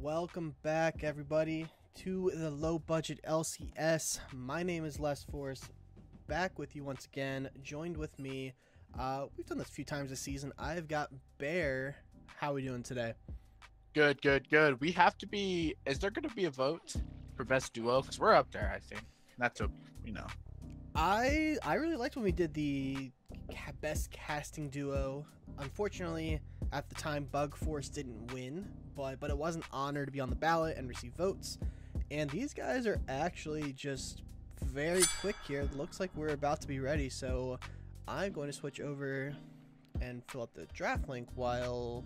Welcome back, everybody, to the Low Budget LCS. My name is Les Force, back with you once again, joined with me. We've done this a few times this season. I've got Bear. How are we doing today? Good. We have to be. Is there going to be a vote for best duo? Because we're up there, I think. Not to, I really liked when we did the best casting duo. Unfortunately, at the time, Bug Force didn't win, but it was an honor to be on the ballot and receive votes. And these guys are actually just very quick here. It looks like we're about to be ready, so I'm going to switch over and fill up the draft link while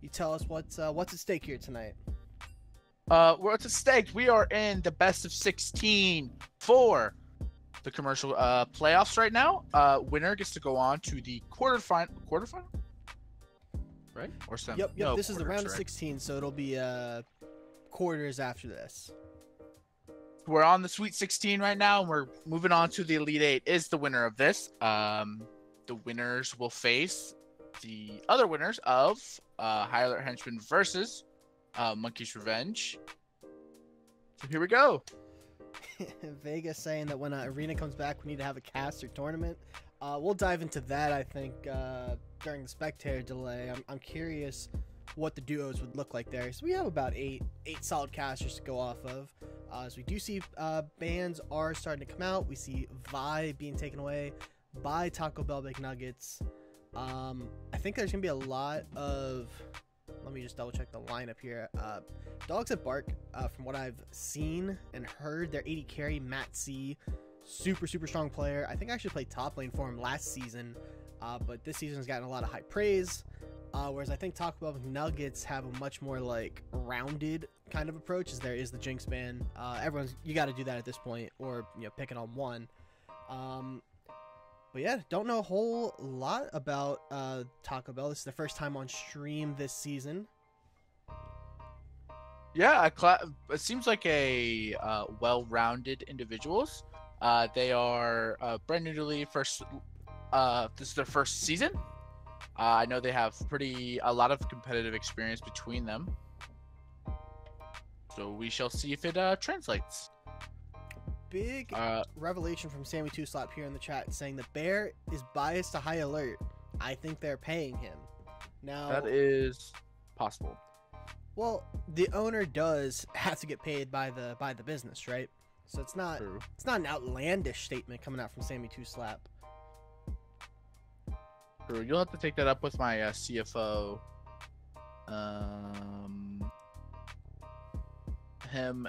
you tell us what's at stake here tonight. What's at stake? We are in the best of 16 for the commercial playoffs right now. Winner gets to go on to the quarterfinal, right? Or some? Yep. No, this is the round of right? 16, so it'll be quarters after this. We're on the Sweet 16 right now, and we're moving on to the Elite 8. Is the winner of this? The winners will face the other winners of High Alert Henchman versus Monkey's Revenge. So here we go. Vegas saying that when Arena comes back, we need to have a caster tournament. We'll dive into that, I think, during the spectator delay. I'm curious what the duos would look like there. So we have about eight solid casters to go off of. As we do see bans are starting to come out. We see Vi being taken away by Taco Bell McNuggets. I think there's going to be a lot of... Let me just double check the lineup here. Dogs at Bark, from what I've seen and heard, their 80 carry, Matt C. Super strong player. I think I actually played top lane for him last season, but this season has gotten a lot of high praise. Whereas I think Taco Bell Nuggets have a much more like rounded kind of approach, as there is the Jinx ban. You got to do that at this point, or pick it on one. But yeah, don't know a whole lot about Taco Bell. This is the first time on stream this season. Yeah, it seems like a well-rounded individuals. They are brand new to the league. This is their first season. I know they have a lot of competitive experience between them. So we shall see if it translates. Big revelation from Sammy Two Slap here in the chat saying that Bear is biased to High Alert. I think they're paying him. Now that is possible. Well, the owner does have to get paid by the business, right? So it's not True. It's not an outlandish statement coming out from Sammy Two Slap. True. You'll have to take that up with my CFO. Him.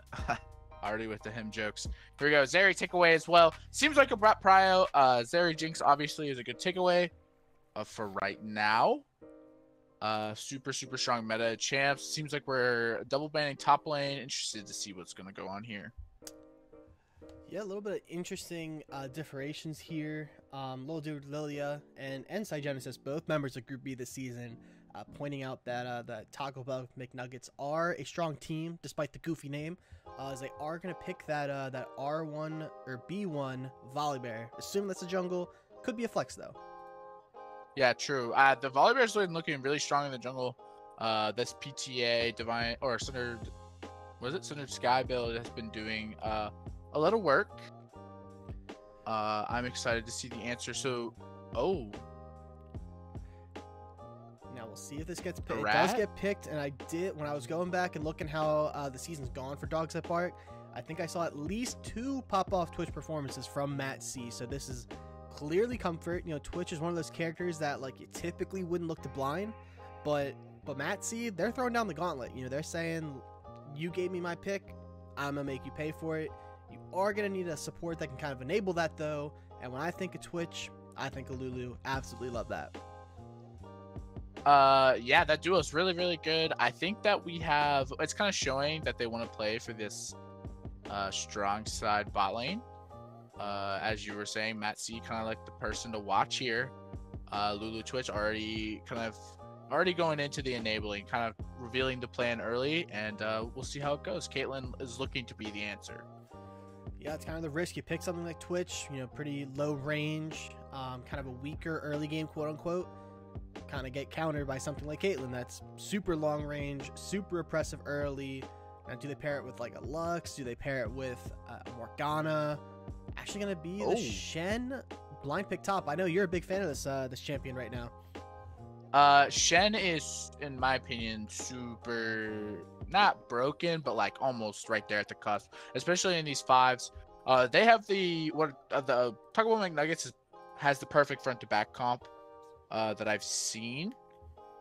Already with the him jokes. Here we go. Zeri takeaway as well. Seems like a brat prio. Zeri Jinx obviously is a good takeaway for right now. Super strong meta champs. Seems like we're double banning top lane. Interested to see what's going to go on here. Yeah, a little bit of interesting differentiations here. Lil Dude Lilia and Cygenesis, both members of Group B this season, pointing out that that Taco Bell McNuggets are a strong team despite the goofy name. As they are going to pick that R1 or B1 Volibear. Assuming that's a jungle. Could be a flex, though. Yeah, true. The Volibear's looking really strong in the jungle. This PTA, Divine, or Centered Sky build has been doing a lot of work. I'm excited to see the answer. So, now we'll see if this gets picked. It does get picked, and when I was going back and looking how the season's gone for Dogs at Bark, I think I saw at least 2 pop-off Twitch performances from Matt C. So this is clearly comfort. Twitch is one of those characters that you typically wouldn't look to blind, but Matt C, they're throwing down the gauntlet. They're saying, you gave me my pick, I'm gonna make you pay for it. You are gonna need a support that can kind of enable that, though. And when I think of Twitch, I think of Lulu. Absolutely love that. Yeah, that duo is really good. I think that it's kind of showing that they want to play for this strong side bot lane. As you were saying, Matt C kind of like the person to watch here. Lulu Twitch already going into the enabling, kind of revealing the plan early, and we'll see how it goes. Caitlyn is looking to be the answer. Yeah, it's kind of the risk. You pick something like Twitch, pretty low range, kind of a weaker early game, quote unquote. kind of get countered by something like Caitlyn that's super long range, super oppressive early. Now, do they pair it with like a Lux? Do they pair it with Morgana? Actually going to be the Shen blind pick top. I know you're a big fan of this champion right now. Shen is, in my opinion, super not broken, but like almost right there at the cusp, especially in these fives. They have the Taco Bell McNuggets has the perfect front to back comp that I've seen.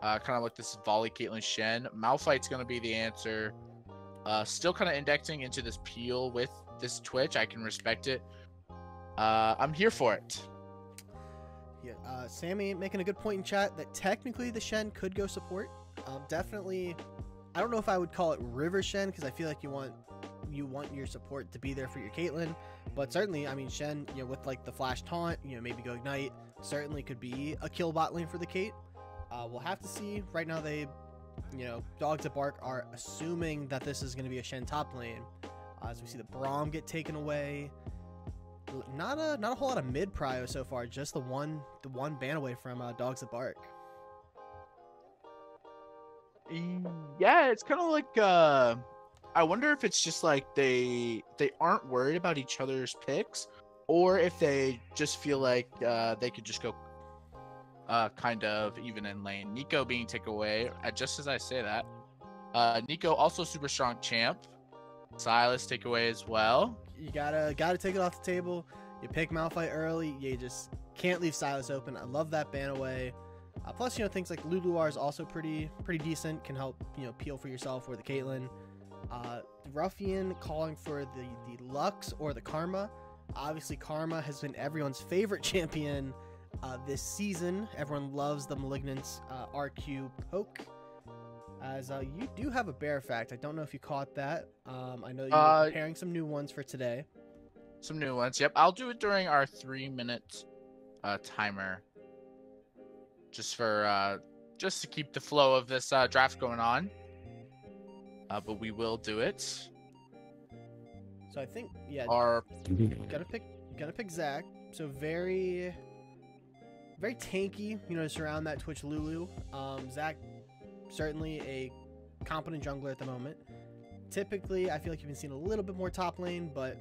Kind of like this volley Caitlyn Shen. Malphite's gonna be the answer. Still kind of indexing into this peel with this Twitch. I can respect it. I'm here for it. Yeah, Sammy making a good point in chat that technically the Shen could go support. Definitely, I don't know if I would call it River Shen because I feel like you want your support to be there for your Caitlyn, but certainly, I mean, Shen, with like the flash taunt, maybe go ignite, certainly could be a kill bot lane for the Kate. We'll have to see. Right now, they, Dogs That Bark are assuming that this is going to be a Shen top lane. As we see the Braum get taken away. Not a whole lot of mid prio so far. Just the one ban away from Dogs That Bark. Yeah, it's kind of like I wonder if it's just like they aren't worried about each other's picks, or if they just feel like they could just go kind of even in lane. Nico being taken away, just as I say that. Nico also super strong champ. Silas take away as well. You gotta take it off the table. You pick Malphite early. You just can't leave Silas open. I love that ban away. Plus, things like Luluar is also pretty decent. Can help peel for yourself or the Caitlyn. Ruffian calling for the Lux or the Karma. Obviously, Karma has been everyone's favorite champion this season. Everyone loves the Malignant's RQ poke. As you do have a bear fact. I don't know if you caught that. I know you're preparing some new ones for today. Some new ones. Yep, I'll do it during our 3-minute timer. Just to keep the flow of this draft going on. But we will do it. So I think gotta pick Zach. So very tanky, to surround that Twitch Lulu. Zach, certainly a competent jungler at the moment. Typically, I feel like you've been seeing a little bit more top lane, but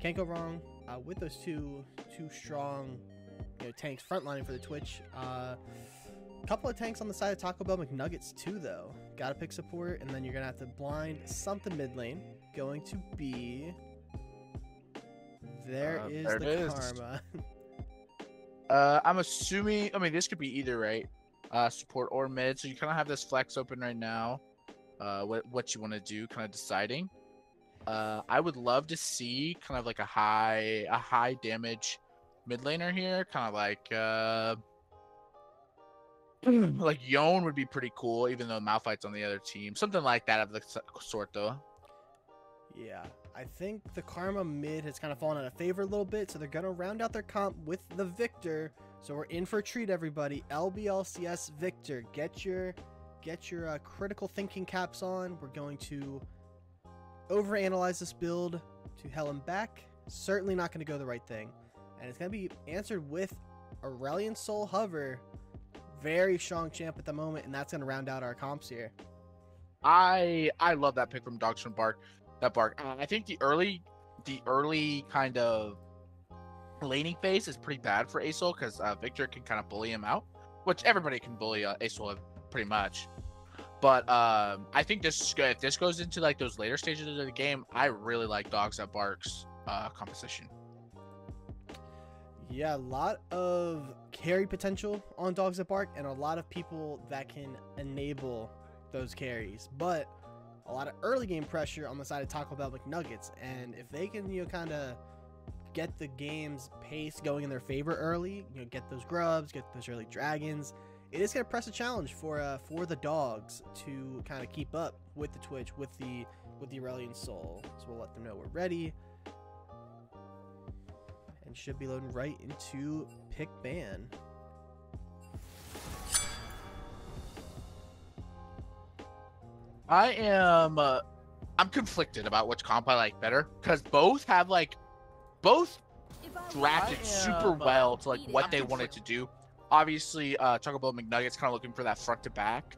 can't go wrong with those two strong tanks frontlining for the Twitch. A couple of tanks on the side of Taco Bell McNuggets too, though. Gotta pick support, and then you're gonna have to blind something mid lane. Going to be there is Karma. I'm assuming. I mean, this could be either, right? Support or mid. So you kind of have this flex open right now. What you want to do, kind of deciding. I would love to see kind of like a high damage mid laner here, kind of like like Yone would be pretty cool, even though Malphite's on the other team. Something like that of the sort, though. Yeah, I think the Karma mid has kind of fallen out of favor a little bit, so they're gonna round out their comp with the Victor. So we're in for a treat, everybody. LBLCS Victor, get your critical thinking caps on. We're going to overanalyze this build to hell and back. Certainly not going to go the right thing, and it's going to be answered with Aurelion Soul Hover. Very strong champ at the moment, and that's going to round out our comps here. I love that pick from Dogs from Bark. I think the early kind of laning phase is pretty bad for Asol because Victor can kind of bully him out, which everybody can bully Asol pretty much. But I think if this goes into like those later stages of the game, I really like Dogs That Bark's composition. Yeah, a lot of carry potential on Dogs That Bark, and a lot of people that can enable those carries, but a lot of early game pressure on the side of Taco Bell McNuggets. And if they can, kind of get the game's pace going in their favor early, get those grubs, get those early dragons, it is going to press a challenge for the dogs to kind of keep up with the Twitch, with the Aurelion Soul. So we'll let them know we're ready. And should be loading right into pick ban. I'm conflicted about which comp I like better, because both drafted super well to like what they wanted to do. Obviously, Taco Bell McNuggets kind of looking for that front to back.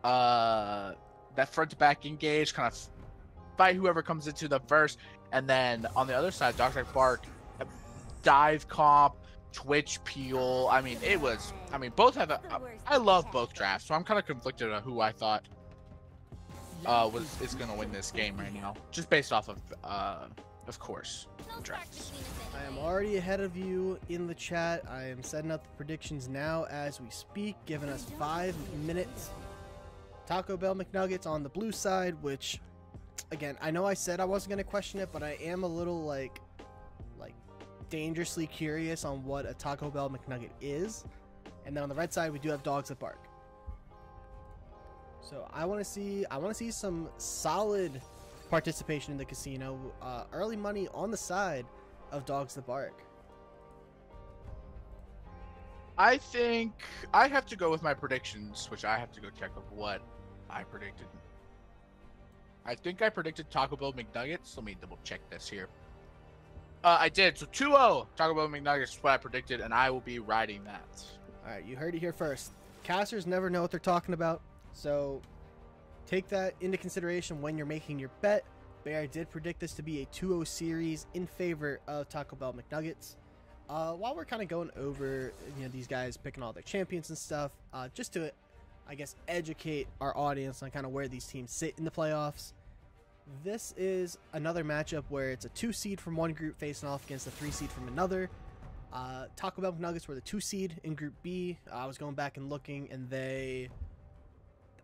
That front to back engage, kind of fight whoever comes into the first, and then on the other side, Dr. Bark, dive comp, Twitch peel. I mean, both have I love both drafts, so I'm kind of conflicted on who I thought is gonna win this game right now, just based off of course, drafts. I am already ahead of you in the chat. I am setting up the predictions now as we speak, giving us 5 minutes. Taco Bell McNuggets on the blue side, which, again, I know I said I wasn't gonna question it, but I am a little like dangerously curious on what a Taco Bell McNugget is. And then on the red side, we do have Dogs That Bark. So I want to see some solid participation in the casino. Early money on the side of Dogs That Bark. I think I have to go with my predictions, which I have to go check of what I predicted. I think I predicted Taco Bell McNuggets. Let me double check this here. I did. So 2-0 Taco Bell McNuggets is what I predicted, and I will be riding that. All right, you heard it here first. Casters never know what they're talking about, so take that into consideration when you're making your bet. Bear did predict this to be a 2-0 series in favor of Taco Bell McNuggets. While we're kind of going over, these guys picking all their champions and stuff, just to, I guess, educate our audience on kind of where these teams sit in the playoffs. This is another matchup where it's a 2 seed from one group facing off against a 3 seed from another. Taco Bell Nuggets were the 2 seed in Group B. I was going back and looking, and I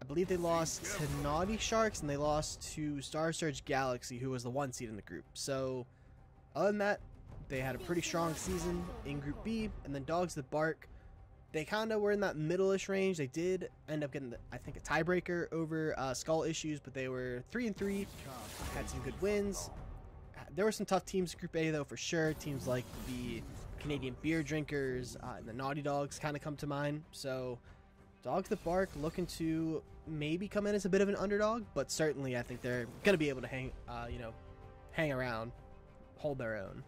believe they lost to Naughty Sharks, and they lost to Star Surge Galaxy, who was the 1 seed in the group. So, other than that, they had a pretty strong season in Group B. And then Dogs That Bark, they kind of were in that middle-ish range. They did end up getting, I think, a tiebreaker over Skull Issues, but they were 3-3, had some good wins. There were some tough teams in Group A, though, for sure. Teams like the Canadian Beer Drinkers and the Naughty Dogs kind of come to mind. So, Dogs That Bark looking to maybe come in as a bit of an underdog, but certainly I think they're going to be able to hang around, hold their own.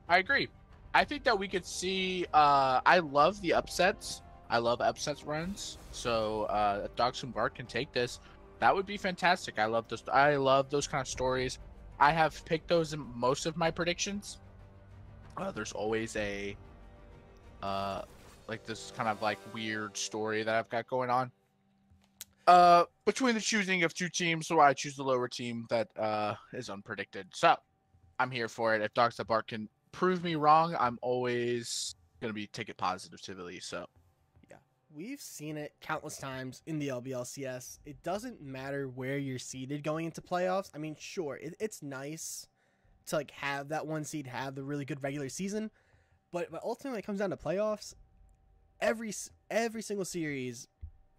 I agree. I think that we could see. I love the upsets. I love upsets runs. So if Dogs and Bark can take this, that would be fantastic. I love those. I love those kind of stories. I have picked those in most of my predictions. There's always a like this kind of like weird story that I've got going on. Between the choosing of 2 teams, so I choose the lower team that is unpredicted. So I'm here for it. If Dogs That Bark can prove me wrong, I'm always gonna be take it positively. So yeah, we've seen it countless times in the LBLCS. It doesn't matter where you're seeded going into playoffs. I mean, sure, it's nice to like have that 1 seed have the really good regular season, but ultimately it comes down to playoffs. Every single series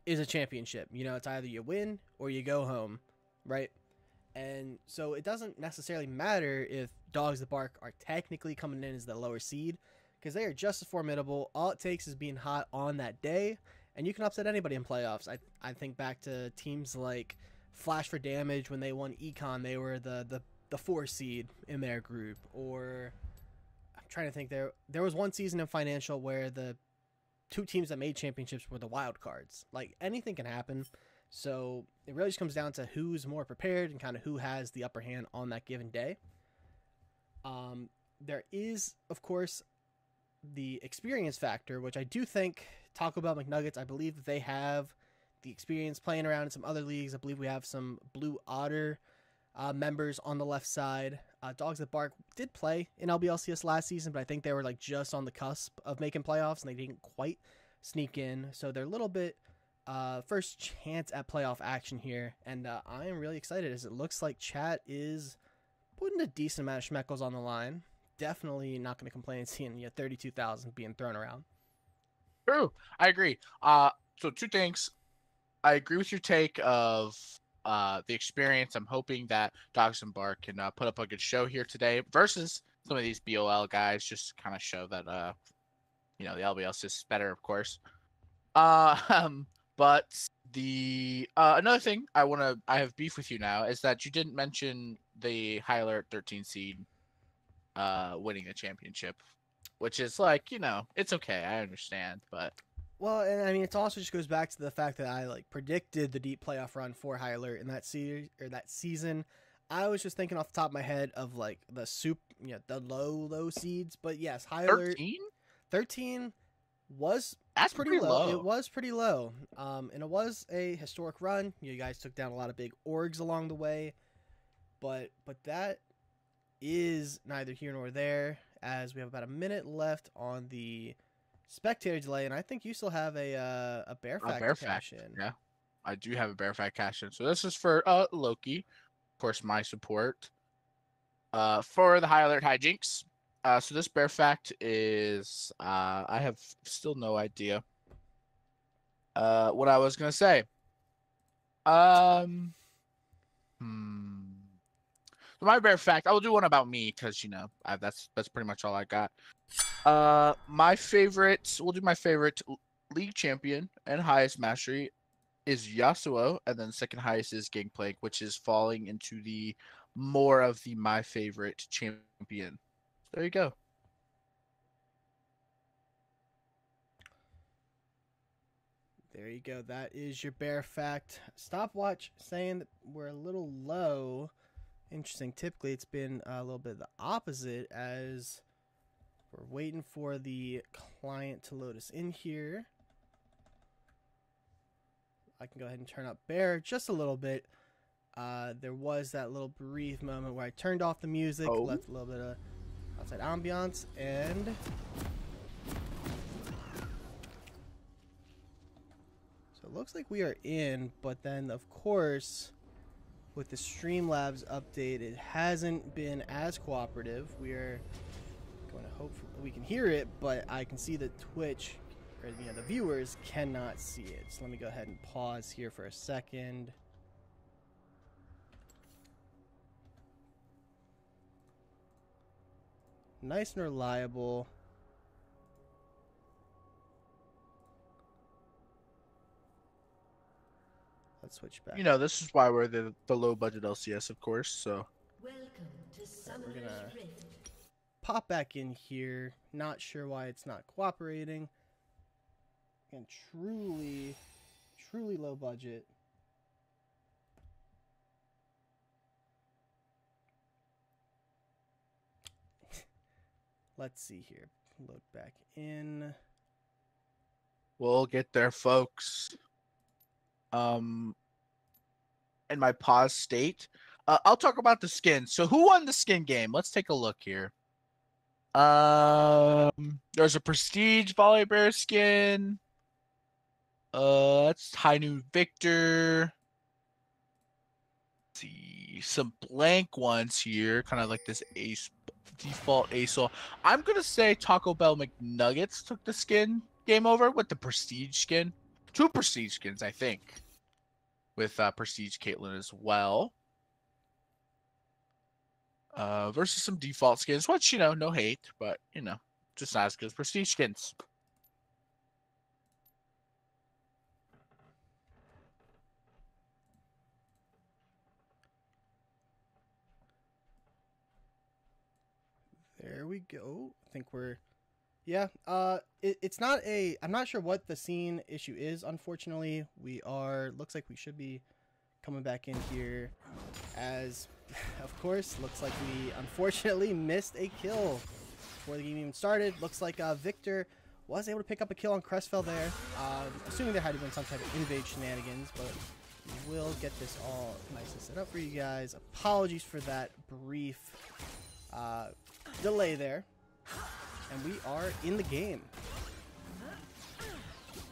is a championship. It's either you win or you go home, right? And so it doesn't necessarily matter if Dogs That Bark are technically coming in as the lower seed, because they are just as formidable. All it takes is being hot on that day, and you can upset anybody in playoffs. I think back to teams like Flash for Damage when they won Econ. They were the 4 seed in their group. Or I'm trying to think, there was one season in Financial where the 2 teams that made championships were the wild cards. Like, anything can happen. So it really just comes down to who's more prepared and kind of who has the upper hand on that given day. There is, of course, the experience factor, which I do think Taco Bell McNuggets, I believe that they have the experience playing around in some other leagues. I believe we have some Blue Otter members on the left side. Dogs That Bark did play in LBLCS last season, but I think they were like just on the cusp of making playoffs, and they didn't quite sneak in. So they're a little bit first chance at playoff action here, and I am really excited as it looks like chat is putting a decent amount of schmeckles on the line. Definitely not going to complain seeing 32,000 being thrown around. True, I agree. So 2 things. I agree with your take of the experience. I'm hoping that Dogs and Bark can put up a good show here today versus some of these BOL guys. Just kind of show that the LBL is better, of course. But the another thing I have beef with you now is that you didn't mention the high alert 13 seed winning the championship. which is like, it's okay. I understand, but Well, and I mean, it also just goes back to the fact that I like predicted the deep playoff run for High Alert in that series or that season. I was just thinking off the top of my head of like the low seeds, but yes, High Alert 13? 13 was That's pretty pretty low. It low. was pretty low. And it was a historic run. You guys took down a lot of big orgs along the way, but that is neither here nor there, as we have about a minute left on the spectator delay, and I think you still have a bear fact to cash in. Yeah, I do have a bear fact cash in. So this is for Loki, of course, my support. For the High Alert Hijinks. So this bear fact is I have still no idea what I was gonna say. So my bear fact, I will do one about me because that's pretty much all I got. My favorite, we'll do my favorite league champion and highest mastery is Yasuo, and then second highest is Gangplank, which is falling into the more of the my favorite champion. There you go. There you go. That is your bear fact. Stopwatch saying that we're a little low. Interesting. Typically, it's been a little bit the opposite as we're waiting for the client to load us in here. I can go ahead and turn up bear just a little bit. There was that little brief moment where I turned off the music, left a little bit of outside ambiance, and so it looks like we are in, but then of course with the Streamlabs update it hasn't been as cooperative. We are going to hope we can hear it, but I can see that Twitch or the viewers cannot see it. So let me go ahead and pause here for a second. Nice and reliable. Let's switch back. This is why we're the low budget LCS, of course. So we're gonna pop back in here. Not sure why it's not cooperating. And truly low budget. Let's see here. Load back in. We'll get there, folks. In my pause state, I'll talk about the skin. So who won the skin game? Let's take a look here. There's a prestige Volibear skin. That's High Noon Victor. Let's see some blank ones here, kind of like this default ASOL. I'm gonna say Taco Bell McNuggets took the skin game over with the prestige skin. 2 prestige skins, I think, with prestige Caitlyn as well. Versus some default skins, which no hate, but just not as good as prestige skins. There we go. I think we're, yeah. It's not a. I'm not sure what the scene issue is. Unfortunately, looks like we should be coming back in here, as, of course, looks like we unfortunately missed a kill before the game even started. Looks like Victor was able to pick up a kill on Crestfell there. Assuming there had to been some type of invade shenanigans, but we'll get this all nicely set up for you guys. Apologies for that brief delay there, and we are in the game.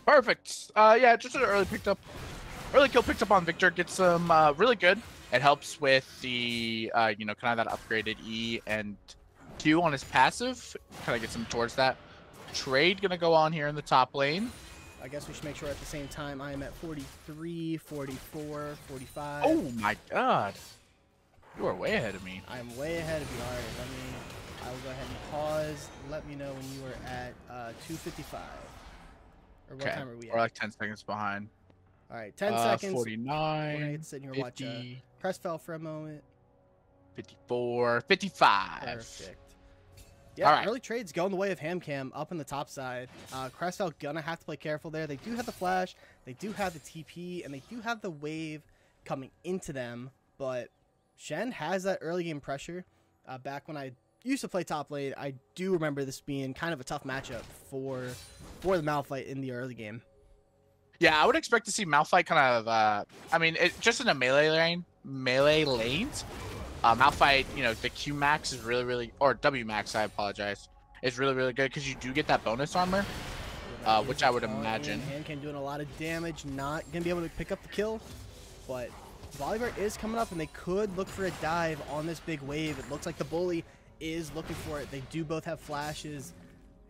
Perfect. Yeah, just an early kill picked up on Victor. Gets some really good. It helps with the kind of that upgraded E and Q on his passive. Kind of gets him towards that trade. Gonna go on here in the top lane. I guess we should make sure at the same time I am at 43, 44, 45. Oh my god. You are way ahead of me. I am way ahead of you. All right, I will go ahead and pause. Let me know when you are at 255. Or what time are we at? We're like 10 seconds behind. All right, 10 seconds. 49. We're gonna get to sit here and watch Crestfell for a moment. 54. 55. Perfect. Yeah, All right. early trades going the way of HamCam up in the top side. Crestfeld gonna have to play careful there. They do have the flash, they do have the TP, and they do have the wave coming into them. But Shen has that early game pressure. Back when I used to play top lane, I do remember this being kind of a tough matchup for the Malphite in the early game. Yeah, I would expect to see Malphite kind of. I mean, just in a melee lanes. Malphite, you know, the Q max is really, or W max, I apologize, is really good because you do get that bonus armor, which I would imagine. HamCam doing a lot of damage, not gonna be able to pick up the kill, but Volibear is coming up, and they could look for a dive on this big wave. It looks like the bully is looking for it. They do both have flashes.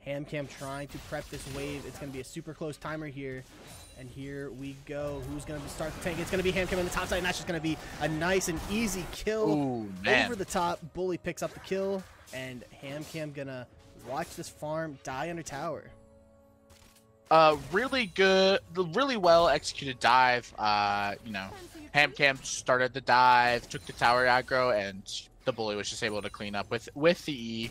HamCam trying to prep this wave. It's gonna be a super close timer here. And here we go. Who's going to start the tank? It's going to be HamCam on the top side, and that's just going to be a nice and easy kill. Ooh, man. Over the top. Bully picks up the kill, and HamCam going to watch this farm die under tower. Really good, really well executed dive. You know, HamCam started the dive, took the tower aggro, and the bully was just able to clean up with the E.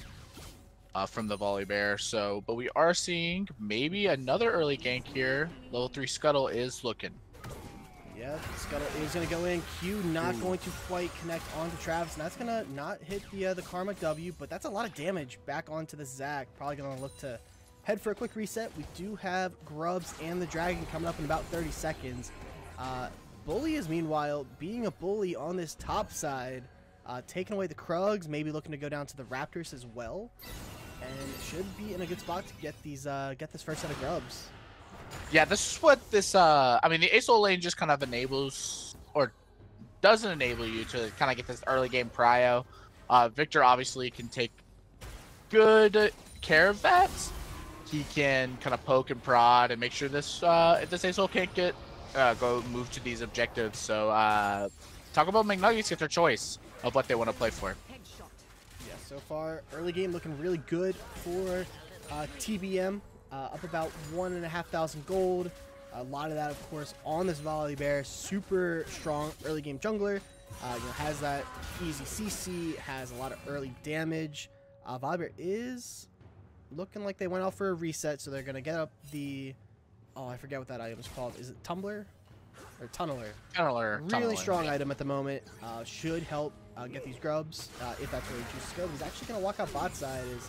From the Volibear. So, but we are seeing maybe another early gank here. Level 3 Scuttle is looking. Yeah, Scuttle is going to go in. Q not going to quite connect onto Travis, and that's going to not hit the Karma W, but that's a lot of damage back onto the Zac. Probably going to look to head for a quick reset. We do have Grubs and the Dragon coming up in about 30 seconds. Bully is, meanwhile, being a bully on this top side, taking away the Krugs, maybe looking to go down to the Raptors as well. And should be in a good spot to get this first set of Grubs. Yeah, this is what this I mean, the ASOL lane just kind of enables, or doesn't enable you to kind of get this early game prio. Victor obviously can take good care of that. He can kind of poke and prod and make sure this ASOL can't get go move to these objectives. So talk about McNuggets, get their choice of what they want to play for. So far, early game looking really good for TBM, up about 1,500 gold. A lot of that, of course, on this Volibear. Super strong early game jungler. You know, has that easy CC, has a lot of early damage. Volibear is looking like they went out for a reset, so they're going to get up the... Oh, I forget what that item is called. Is it Tumbler? Or Tunneler? Really strong item at the moment. Should help get these Grubs if that's where he chooses to go. He's actually going to walk out bot side. Is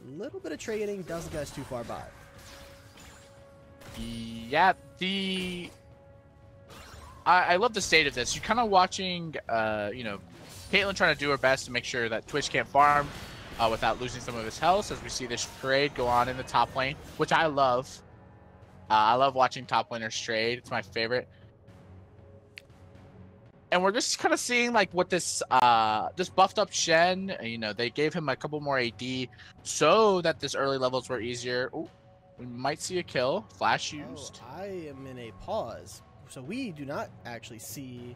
a little bit of trading. Doesn't get us too far bot. Yeah, I love the state of this. You're kind of watching, you know, Caitlyn trying to do her best to make sure that Twitch can't farm without losing some of his health, as we see this trade go on in the top lane, which I love. I love watching top laners trade. It's my favorite. And we're just kind of seeing like what this this buffed up Shen, you know, they gave him a couple more AD so that this early levels were easier. Ooh, we might see a kill. Flash used. Oh, I am in a pause. So we do not actually see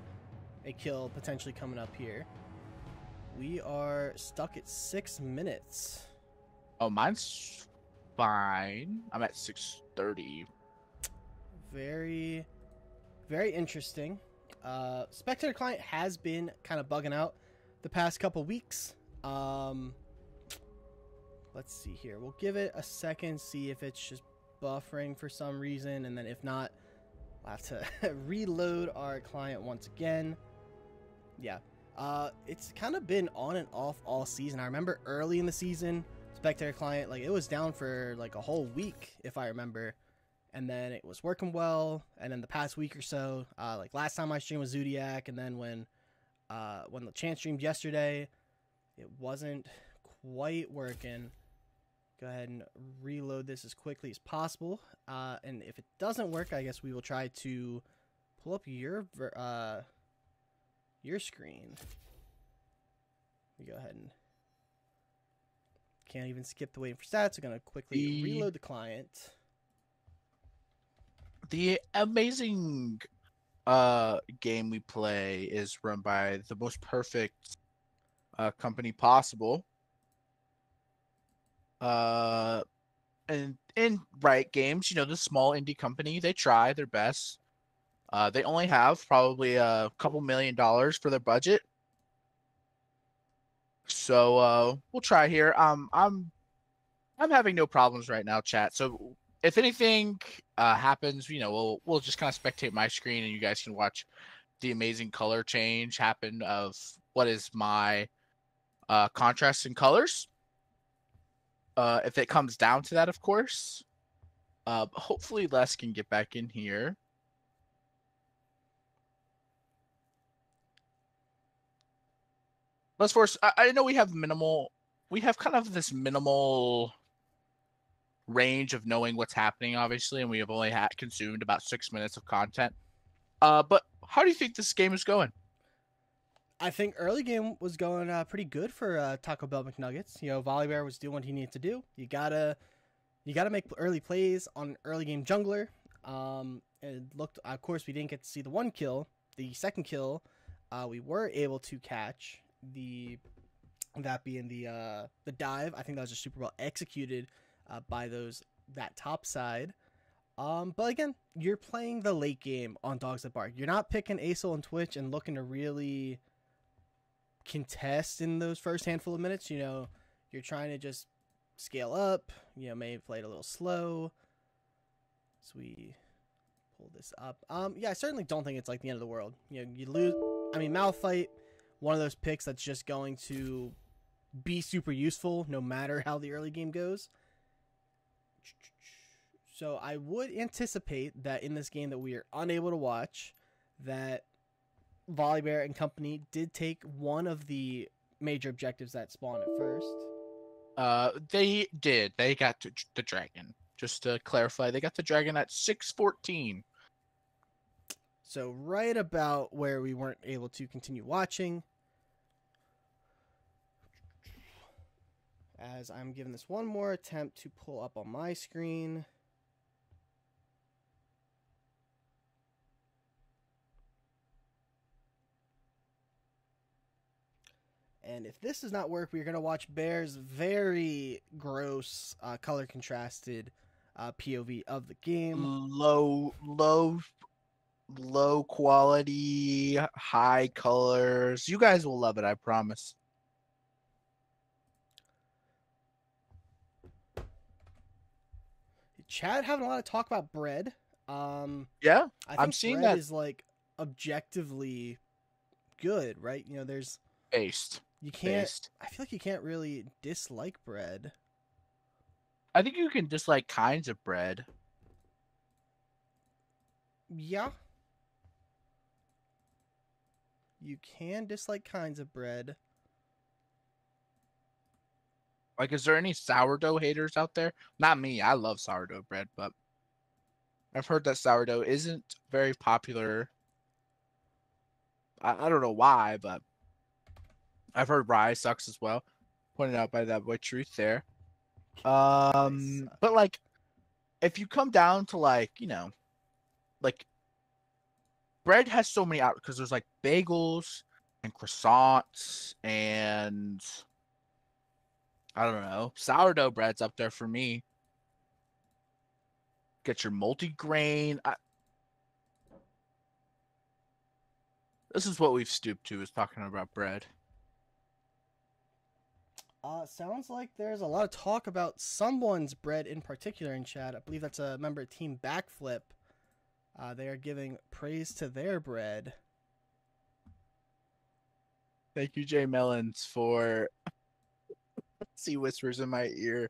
a kill potentially coming up here. We are stuck at 6 minutes. Oh, mine's fine. I'm at 6:30. Very, very interesting. Spectator client has been kind of bugging out the past couple weeks. Let's see here. We'll give it a second, see if it's just buffering for some reason, and then if not, we'll have to reload our client once again. Yeah, it's kind of been on and off all season. I remember early in the season, Spectator client, like, it was down for like a whole week, if I remember. And then it was working well, and then the past week or so, like last time I streamed with Zodiac, and then when the chance streamed yesterday, it wasn't quite working. Go ahead and reload this as quickly as possible, and if it doesn't work, I guess we will try to pull up your screen. We go ahead and can't even skip the waiting for stats. We're gonna quickly reload the client. The amazing game we play is run by the most perfect company possible. And in Riot Games, you know, the small indie company, they try their best. They only have probably a couple $1 million for their budget. So we'll try here. I'm I'm having no problems right now, chat. So if anything happens, we'll just kind of spectate my screen, and you guys can watch the amazing color change happen of what is my contrast in colors. If it comes down to that, of course. Hopefully Les can get back in here. Let's force. I know we have kind of this minimal range of knowing what's happening, obviously, and we have only consumed about 6 minutes of content. But how do you think this game is going? I think early game was going pretty good for Taco Bell McNuggets. You know, Volibear was doing what he needed to do. You gotta make early plays on early game jungler. It looked, of course, we didn't get to see the one kill. The second kill, we were able to catch that being the dive. I think that was just super well executed by that top side. But again, you're playing the late game on Dogs That Bark. You're not picking Acel and Twitch and looking to really contest in those first handful of minutes. You know, you're trying to just scale up. You know, maybe play it a little slow. So we pull this up. Yeah, I certainly don't think it's like the end of the world. You know, you lose. I mean, Malphite, one of those picks that's just going to be super useful no matter how the early game goes. So I would anticipate that in this game that we are unable to watch, that Volibear and company did take one of the major objectives that spawned at first. They did. They got the dragon. Just to clarify, they got the dragon at 6:14. So right about where we weren't able to continue watching. As I'm giving this one more attempt to pull up on my screen. And if this does not work, we're going to watch Bear's very gross, color contrasted POV of the game. Low quality, high colors. You guys will love it, I promise. Chad having a lot of talk about bread. Yeah, I think I'm seeing bread that is like objectively good, right? You know, based. you can't. I feel like you can't really dislike bread. I think you can dislike kinds of bread. Yeah. You can dislike kinds of bread. Like, is there any sourdough haters out there? Not me. I love sourdough bread, but I've heard that sourdough isn't very popular. I don't know why, but I've heard rye sucks as well. Pointed out by that boy Truth there. But like, if you come down to like, like bread has so many out because there's like bagels and croissants and I don't know, sourdough bread's up there for me. Get your multi-grain. This is what we've stooped to, is talking about bread. Sounds like there's a lot of talk about someone's bread in particular in chat. I believe that's a member of Team Backflip. They are giving praise to their bread. Thank you, Jay Mellons, for sea whispers in my ear.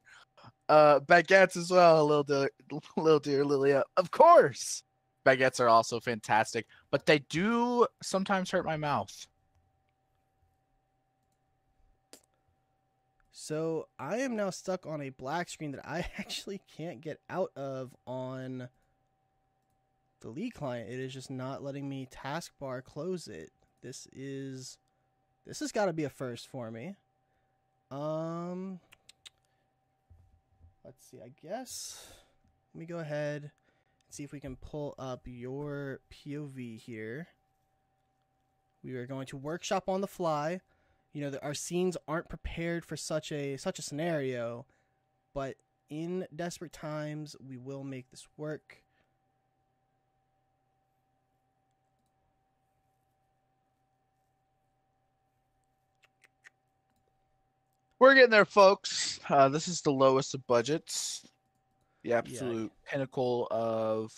Baguettes as well, little dear Lilia. Of course, baguettes are also fantastic, but they do sometimes hurt my mouth. So I am now stuck on a black screen that I actually can't get out of on the League client. It is just not letting me taskbar close it. This has got to be a first for me. Let's see. I guess let me go ahead and see if we can pull up your POV here. We are going to workshop on the fly. You know, our scenes aren't prepared for such a scenario, but in desperate times, we will make this work. We're getting there, folks. This is the lowest of budgets. The Yeah, absolute pinnacle of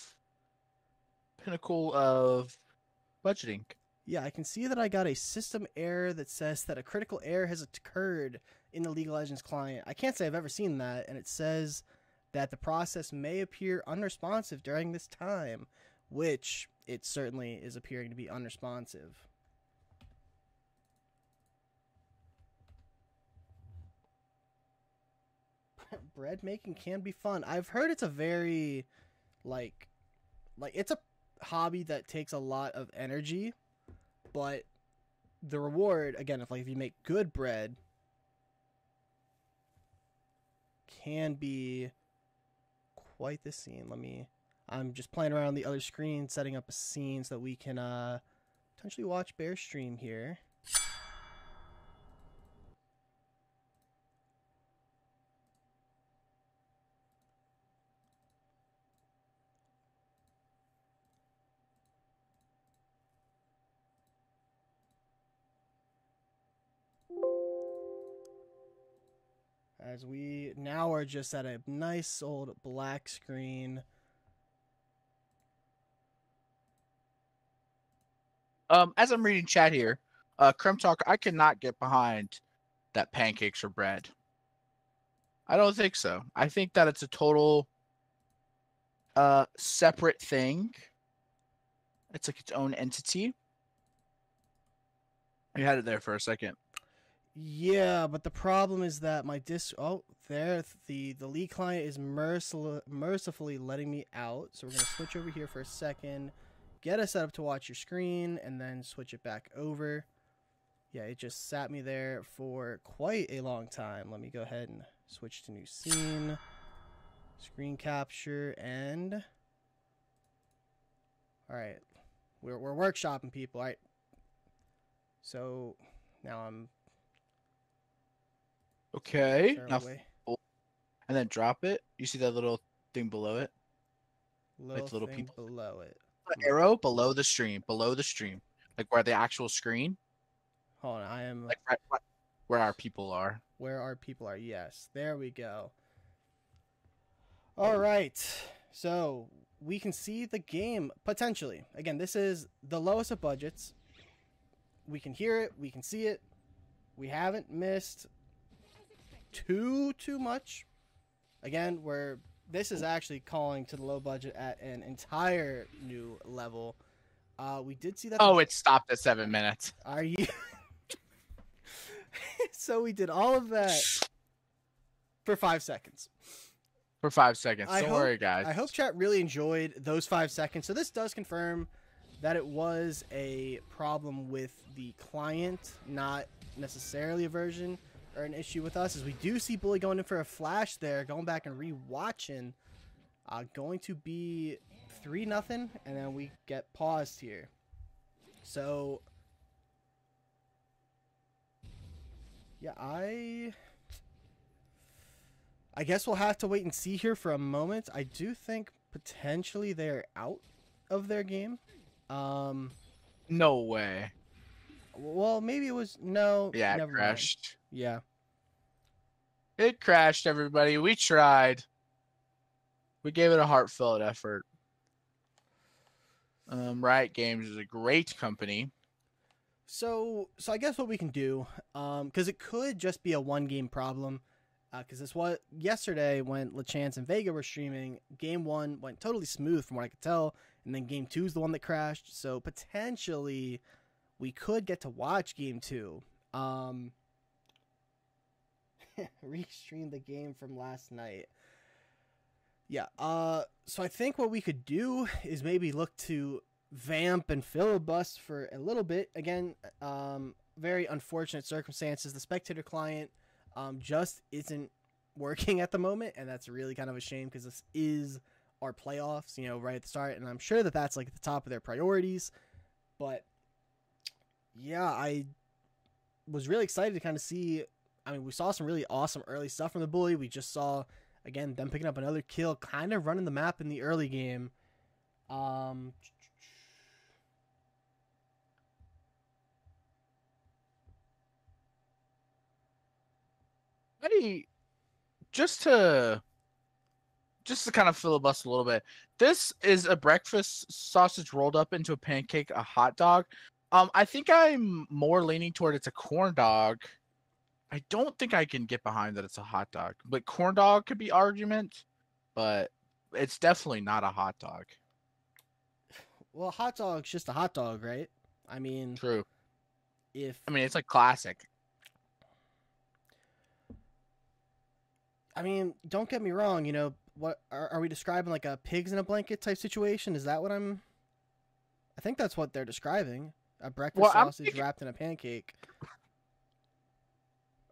budgeting. yeah, I can see that I got a system error that says that a critical error has occurred in the League of Legends client. I can't say I've ever seen that, and it says that the process may appear unresponsive during this time, which it certainly is appearing to be unresponsive. Bread making can be fun. I've heard it's a very like it's a hobby that takes a lot of energy, but the reward again, if you make good bread, can be quite the scene. I'm just playing around the other screen, setting up a scene so that we can potentially watch Bear stream here. As we now are just at a nice old black screen. As I'm reading chat here, Crumb Talk, I cannot get behind that pancakes are bread. I don't think so. I think that it's a total separate thing. It's like its own entity. You had it there for a second. Yeah, but the problem is that my the League client is mercifully letting me out. So we're gonna switch over here for a second, get us set up to watch your screen, and then switch it back over. Yeah, it just sat me there for quite a long time. Let me go ahead and switch to new scene, screen capture, and all right, we're workshopping, people. All right, so now I'm okay. Now, away. and then drop it. You see that little thing below it? Little people below it. Arrow below the stream, like where the actual screen. Hold on, I am like right, where our people are. Where our people are. Yes, there we go. All right, so we can see the game potentially. Again, this is the lowest of budgets. We can hear it. We can see it. We haven't missed too much. Again, this is actually calling to the low budget at an entire new level. We did see that. Oh, it stopped at 7 minutes. Are you? So we did all of that for 5 seconds. For 5 seconds. Don't worry, guys. I hope chat really enjoyed those 5 seconds. So this does confirm that it was a problem with the client, not necessarily a version or an issue with us. As we do see Bully going in for a flash there, going back and re-watching. Going to be 3-0, and then we get paused here. So yeah, I guess we'll have to wait and see here for a moment. I do think potentially they're out of their game. No way. Well, maybe it was no. Yeah, never it crashed. Mind. Yeah. It crashed, everybody. We tried. We gave it a heartfelt effort. Riot Games is a great company. So I guess what we can do, because it could just be a one-game problem, because this was yesterday when LeChance and Vega were streaming. Game 1 went totally smooth from what I could tell, and then Game 2 is the one that crashed. So potentially, we could get to watch Game 2. Restream the game from last night. Yeah. So I think what we could do is maybe look to vamp and filibust for a little bit. Again, very unfortunate circumstances. The spectator client just isn't working at the moment, and that's really kind of a shame because this is our playoffs, right at the start, and I'm sure that that's like at the top of their priorities. But yeah, I was really excited to kind of see. I mean, we saw some really awesome early stuff from the Bully. We just saw, again, them picking up another kill, kind of running the map in the early game. I just to kind of filibuster a little bit. This is a breakfast sausage rolled up into a pancake, a hot dog. I think I'm more leaning toward it's a corn dog. I don't think I can get behind that it's a hot dog, but corn dog could be argument, but it's definitely not a hot dog. Well, hot dog's just a hot dog, right? I mean, True. if I mean, it's like classic. I mean, don't get me wrong. You know, what are we describing, like a pigs in a blanket type situation? Is that what I'm? I think that's what they're describing. A breakfast sausage wrapped in a pancake.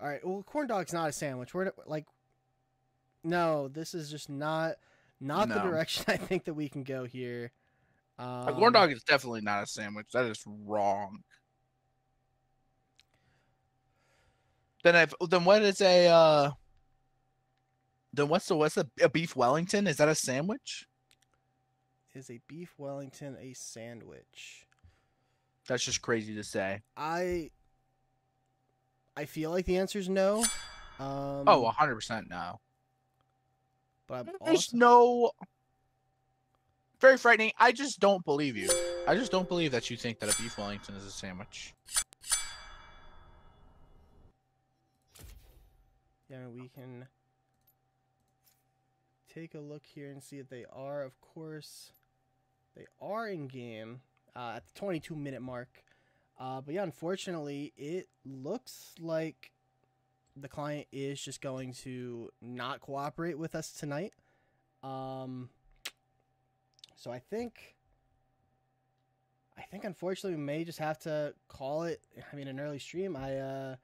All right. Well, corn dog's not a sandwich. We're like, no, this is just not the direction I think that we can go here. A corn dog is definitely not a sandwich. That is wrong. Then what is a then what's a beef Wellington? Is that a sandwich? Is a beef Wellington a sandwich? That's just crazy to say. I feel like the answer is no. 100% no. But There's no. Very frightening. I just don't believe you. I just don't believe that you think that a beef Wellington is a sandwich. Yeah, we can take a look here and see if they are. Of course, they are in game at the 22-minute mark. But yeah, unfortunately, it looks like the client is just going to not cooperate with us tonight. So I think unfortunately we may just have to call it. I mean, an early stream. I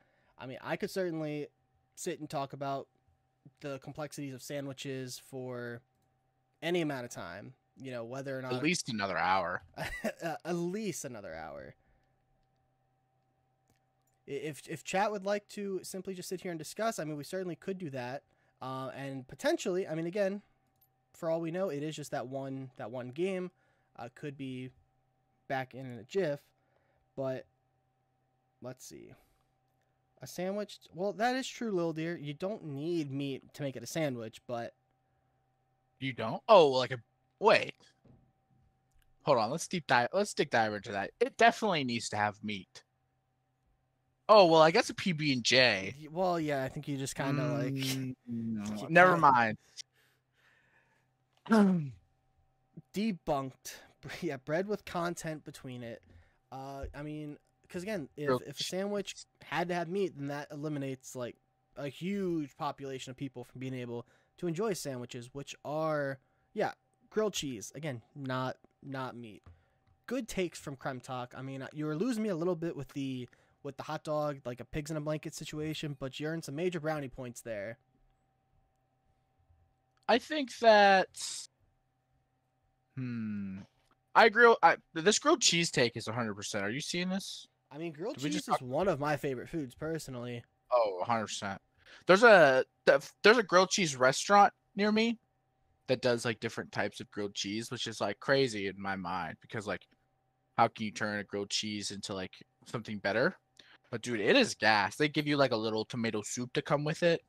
mean, I could certainly sit and talk about the complexities of sandwiches for any amount of time. You know, whether or not at least another hour. At least another hour. If chat would like to simply just sit here and discuss, I mean, we certainly could do that. And potentially, I mean, again, for all we know, it is just that one game. Could be back in a jiff. But let's see. A sandwich? Well, that is true, Lil Deer. You don't need meat to make it a sandwich, but... You don't? Oh, like a... Wait. Hold on, let's dig dive into that. It definitely needs to have meat. Oh, well, I guess a PB&J. Well, yeah, I think you just kind of like... Never mind. Debunked. Yeah, bread with content between it. I mean, because again, if a sandwich had to have meat, then that eliminates like a huge population of people from being able to enjoy sandwiches, which are, yeah, grilled cheese. Again, not meat. Good takes from Creme Talk. I mean, you were losing me a little bit with the hot dog, like a pigs in a blanket situation, but you earned some major brownie points there. I think that... I agree. This grilled cheese take is 100%. Are you seeing this? I mean, grilled cheese is one of my favorite foods, personally. Oh, 100%. There's a grilled cheese restaurant near me that does like different types of grilled cheese, which is like crazy in my mind because like, how can you turn a grilled cheese into like something better? But dude, it is gas. They give you like a little tomato soup to come with it.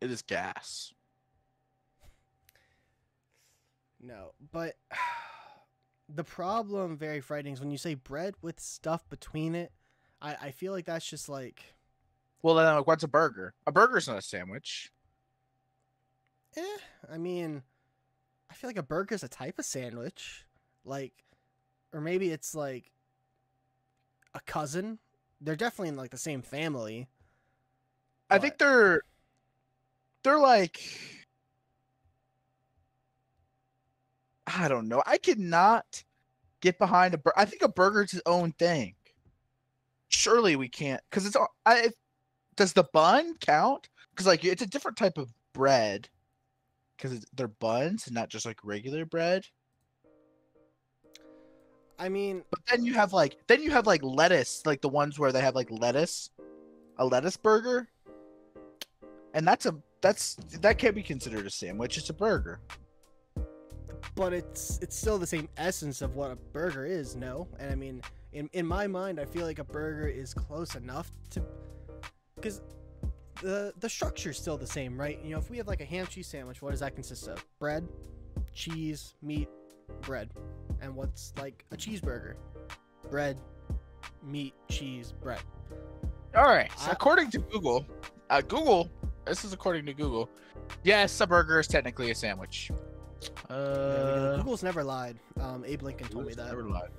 It is gas. No, but the problem, very frightening, is when you say bread with stuff between it. I feel like that's just like... Well, then like, what's a burger? A burger's not a sandwich. I mean, I feel like a burger's a type of sandwich. Like, or maybe it's like a cousin. They're definitely in like the same family. I think they're like... I don't know. I could not get behind a burger. I think a burger is its own thing. Surely we can't, because it's. Does the bun count? Because like it's a different type of bread, because they're buns and not just like regular bread. I mean, but then you have like lettuce, like the ones where they have like lettuce, a lettuce burger, and that can't be considered a sandwich. It's a burger. But it's still the same essence of what a burger is, no? And I mean, in my mind, I feel like a burger is close enough to... Because the structure's still the same, right? You know, if we have like a ham cheese sandwich, what does that consist of? Bread, cheese, meat, bread. And what's like a cheeseburger? Bread, meat, cheese, bread. All right. So according to Google, this is according to Google. Yes, a burger is technically a sandwich. Google's never lied. Abe Lincoln told me that. Never lied.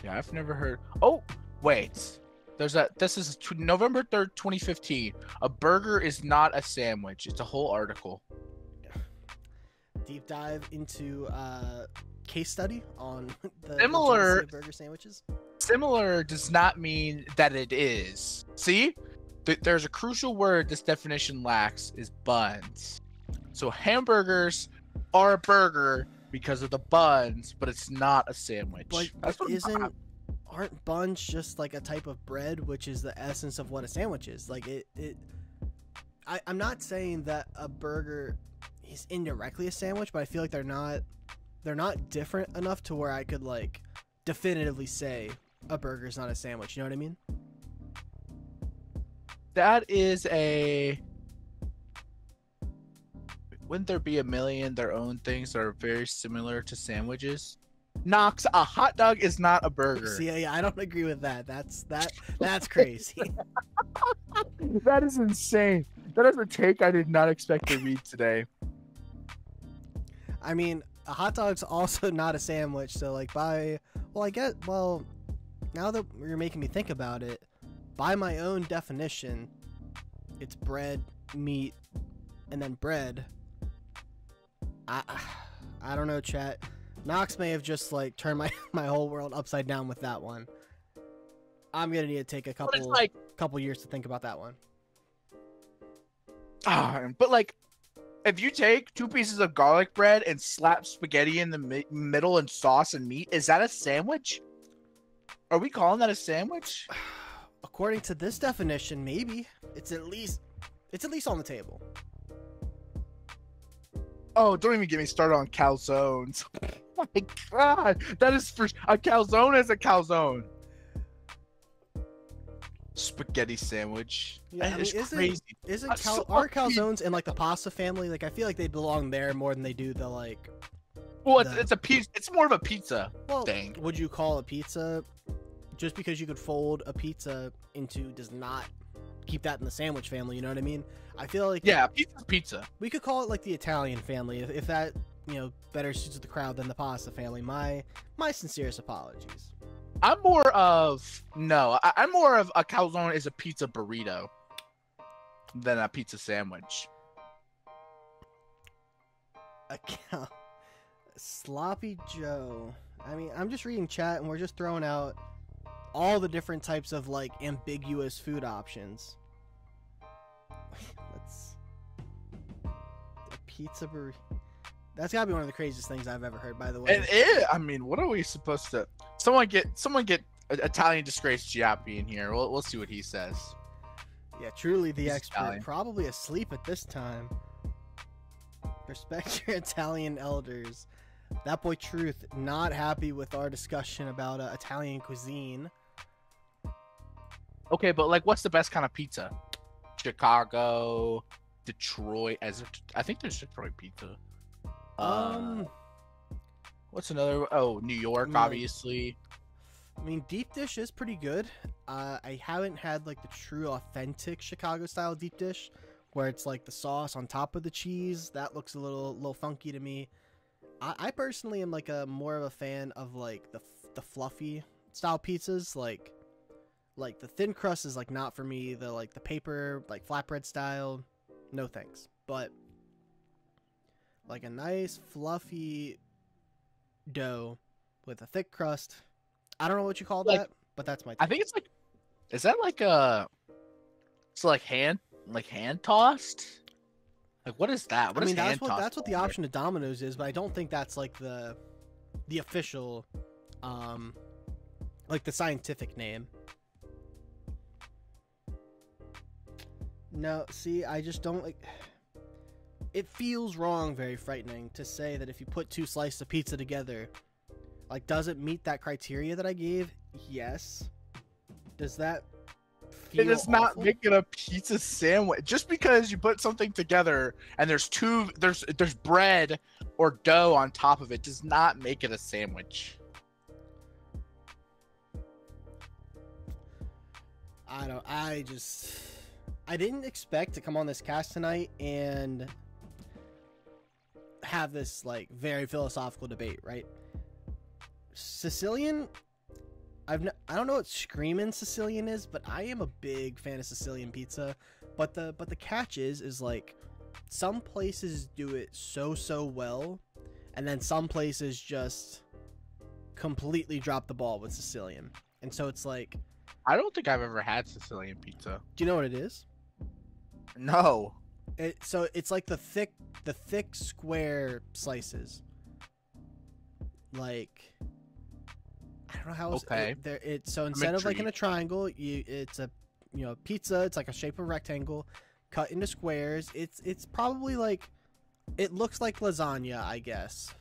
Yeah, I've never heard. Oh, wait. This is November 3rd, 2015. A burger is not a sandwich. It's a whole article. Deep dive into case study on the Similar burger sandwiches. Similar does not mean that it is. See? There's a crucial word this definition lacks is buns. So hamburgers are a burger because of the buns, but it's not a sandwich. But aren't buns just like a type of bread, which is the essence of what a sandwich is? Like I'm not saying that a burger is indirectly a sandwich, but I feel like they're not different enough to where I could like definitively say a burger is not a sandwich. You know what I mean? That is a... Wouldn't there be a million their own things that are very similar to sandwiches? Knox, a hot dog is not a burger. See, yeah, I don't agree with that. That's crazy. That is insane. That is a take I did not expect to read today. I mean, a hot dog's also not a sandwich, so like now that you're making me think about it, by my own definition, it's bread, meat, and then bread. I don't know, chat. Knox may have just like turned my whole world upside down with that one. I'm gonna need to take a couple years to think about that one. But like, if you take 2 pieces of garlic bread and slap spaghetti in the middle and sauce and meat, is that a sandwich? Are we calling that a sandwich? According to this definition, maybe it's at least on the table. Oh, don't even get me started on calzones. Oh my god, that is for a calzone is a calzone. Spaghetti sandwich. Yeah, that is crazy. Are calzones in like the pasta family? Like I feel like they belong there more than they do the like. Well, it's a pizza. It's more of a pizza thing. Would you call a pizza? Just because you could fold a pizza into does not keep that in the sandwich family. You know what I mean? I feel like pizza's pizza. We could call it like the Italian family if that better suits the crowd than the pasta family. My sincerest apologies. I'm more of a calzone is a pizza burrito than a pizza sandwich. Sloppy Joe. I mean, I'm just reading chat and we're just throwing out all the different types of like ambiguous food options. A pizza burrito. That's gotta be one of the craziest things I've ever heard, by the way. I mean, what are we supposed to? Someone get Italian disgrace Giappi in here. We'll see what he says. Yeah, truly the He's expert. Italian. Probably asleep at this time. Respect your Italian elders. That boy Truth not happy with our discussion about Italian cuisine. Okay, but like, what's the best kind of pizza? Chicago, Detroit. I think there's Detroit pizza. What's another? Oh, New York, obviously. I mean, deep dish is pretty good. I haven't had like the true authentic Chicago style deep dish, where it's like the sauce on top of the cheese. That looks a little funky to me. I personally am like more of a fan of like the fluffy style pizzas, like the thin crust is like not for me. The paper like flatbread style, no thanks. But like a nice fluffy dough with a thick crust. I don't know what you call that, but that's my take. I think it's like, is that like it's like hand tossed? Like, what is that? I mean, that's what the option of Domino's is, but I don't think that's like the official, like the scientific name. No, see, I just don't like. It feels wrong, very frightening to say that if you put 2 slices of pizza together, like, does it meet that criteria that I gave? Yes. Does that It feel is not awful? making a pizza sandwich. Just because you put something together and there's bread or dough on top of it does not make it a sandwich. I didn't expect to come on this cast tonight and have this like very philosophical debate, right? Sicilian, I don't know what screaming Sicilian is, but I am a big fan of Sicilian pizza. But the catch is like some places do it so well, and then some places just completely drop the ball with Sicilian. And so it's like, I don't think I've ever had Sicilian pizza. do you know what it is? No. So it's like the thick square slices. Like, I don't know how else. Okay. So instead of like in a triangle, it's a pizza. It's like a shape of a rectangle, cut into squares. It's probably like, it looks like lasagna, I guess.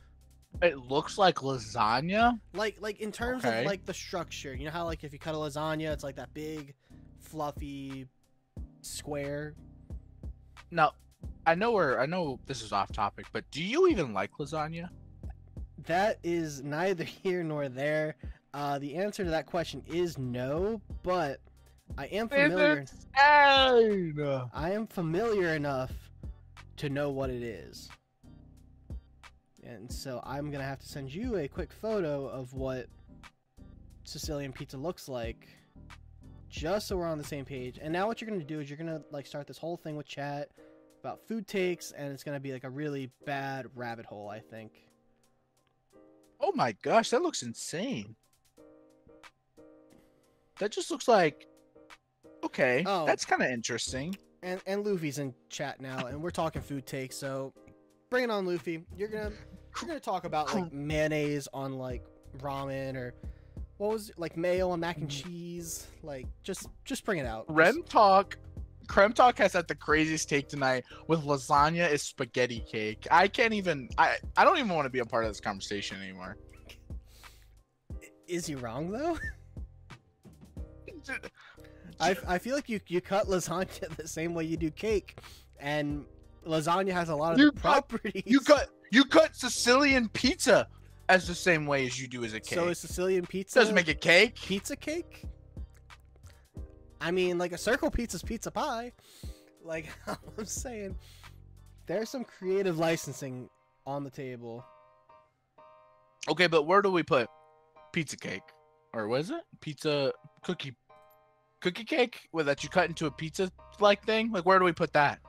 It looks like lasagna. Like in terms of like the structure. You know how like if you cut a lasagna, it's like that big, fluffy square. No, I know this is off topic, but do you even like lasagna? That is neither here nor there. The answer to that question is no, but I am familiar. I am familiar enough to know what it is. And so I'm going to have to send you a quick photo of what Sicilian pizza looks like, just so we're on the same page. And now what you're going to do is you're going to like start this whole thing with chat about food takes, and it's going to be like a really bad rabbit hole, I think. Oh my gosh, that looks insane. That just looks like, okay, that's kind of interesting. And Luffy's in chat now, and we're talking food takes, so bring it on, Luffy. You're gonna talk about like mayonnaise on like ramen, or what was it, like mayo on mac and cheese. Like just bring it out. Krem Talk has had the craziest take tonight with lasagna is spaghetti cake. I don't even want to be a part of this conversation anymore. Is he wrong though? I feel like you cut lasagna the same way you do cake, and lasagna has a lot of the properties. You cut Sicilian pizza as the same way as you do as a cake. So is Sicilian pizza doesn't make it cake? Pizza cake? I mean, like a circle pizza's pizza pie. Like I'm saying, there's some creative licensing on the table. Okay, but where do we put pizza cake? Or what is it? Pizza cookie cake that you cut into a pizza like thing? Like where do we put that?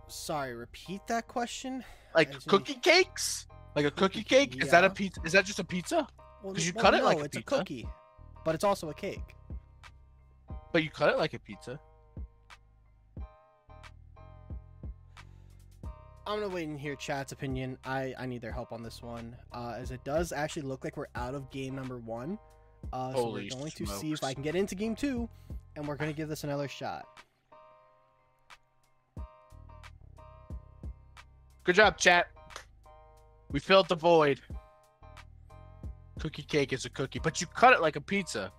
Sorry, repeat that question. Like cookie cakes? Like a cookie cake? Yeah. Is that a pizza? Is that just a pizza? Because you cut it like a pizza. It's a cookie, but it's also a cake. But you cut it like a pizza. I'm gonna wait and hear chat's opinion. I need their help on this one, as it does actually look like we're out of game number 1. So we're going to see if I can get into game 2, and we're gonna give this another shot. Good job, chat. We filled the void. Cookie cake is a cookie, but you cut it like a pizza.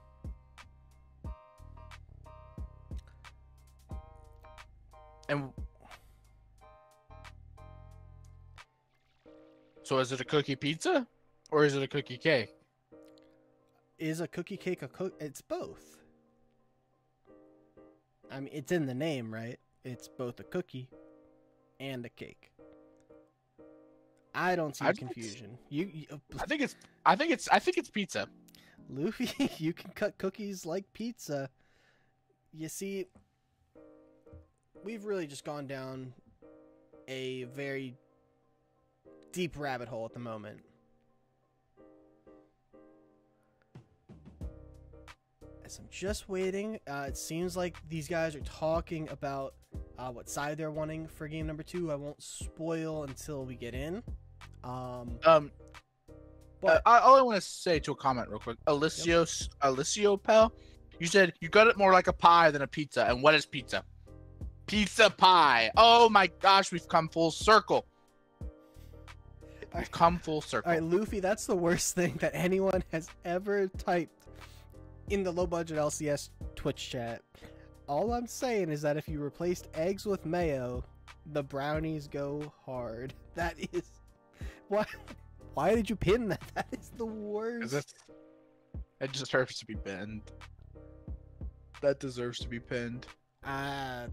And so is it a cookie pizza or is it a cookie cake? Is a cookie cake a cook? It's both. I mean, it's in the name, right? It's both a cookie and a cake. I don't see the confusion. I think it's pizza. Luffy, you can cut cookies like pizza. You see, we've really just gone down a very deep rabbit hole at the moment. As I'm just waiting, it seems like these guys are talking about what side they're wanting for game number 2. I won't spoil until we get in. But all I want to say to a comment real quick, Alicio pal, you said you got it more like a pie than a pizza. And what is pizza? Pizza pie. Oh my gosh, we've come full circle. We've come full circle. All right, Luffy, that's the worst thing that anyone has ever typed in the low budget LCS Twitch chat. All I'm saying is that if you replaced eggs with mayo, the brownies go hard. That is why. Why did you pin that? That is the worst. It deserves to be pinned. That deserves to be pinned. I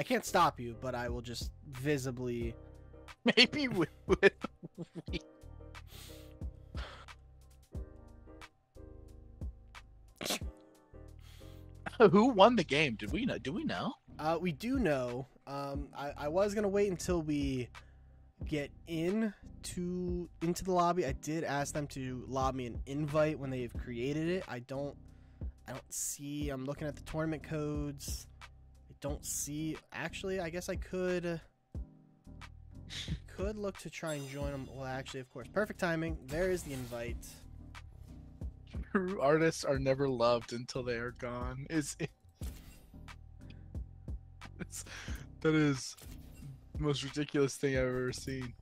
can't stop you, but I will just visibly. Maybe with Who won the game? Did we know? Do we know? We do know. I was gonna wait until we get into the lobby. I did ask them to lob me an invite when they've created it. I don't see. I'm looking at the tournament codes. I don't see. Actually, I guess I could look to try and join them. Well, actually, of course, perfect timing. There is the invite. True artists are never loved until they are gone. That is the most ridiculous thing I've ever seen.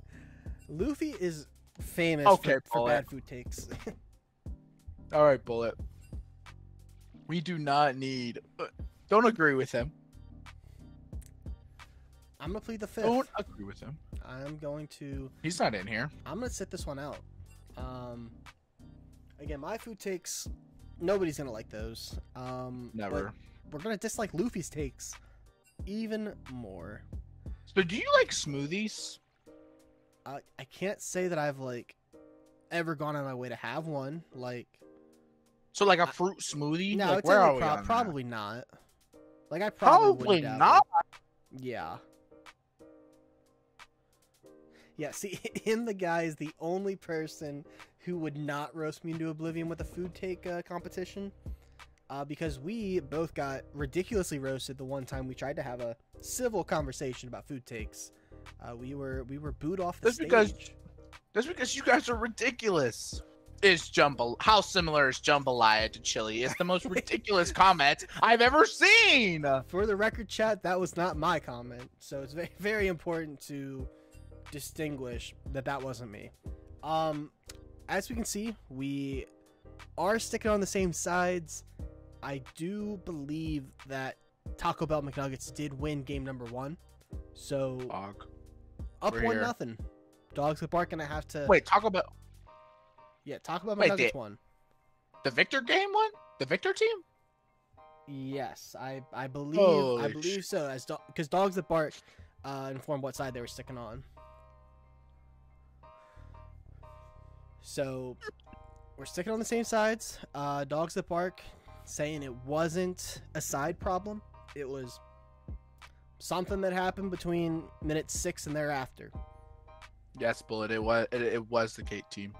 Luffy is famous for bad food takes. All right, Bullet. We do not need. Don't agree with him. I'm gonna plead the fifth. Don't agree with him. I'm going to. He's not in here. I'm gonna sit this one out. Again, my food takes. Nobody's gonna like those. Never. We're gonna dislike Luffy's takes even more. So, do you like smoothies? I can't say that I've like ever gone on my way to have one. Like. So, like a fruit smoothie? No, like, it's where are we probably not. Like I probably not. Yeah. Yeah, see, him, the guy, is the only person who would not roast me into oblivion with a food take competition. Because we both got ridiculously roasted the one time we tried to have a civil conversation about food takes. We were booed off the stage. That's because you guys are ridiculous. How similar is jambalaya to chili? It's the most ridiculous comment I've ever seen. For the record, chat, that was not my comment. So it's very, very important to distinguish that wasn't me. As we can see, we are sticking on the same sides. I do believe that Taco Bell McNuggets did win game number 1. So up 1-0. Dogs with bark, and I have to wait. Taco Bell. Yeah, Taco Bell McNuggets won. The Victor game won. The Victor team. Yes, I believe so. Because Dogs that bark informed what side they were sticking on. So we're sticking on the same sides. Dogs that bark saying it wasn't a side problem. It was something that happened between minute 6 and thereafter. Yes, Bullet. It was the Kate team.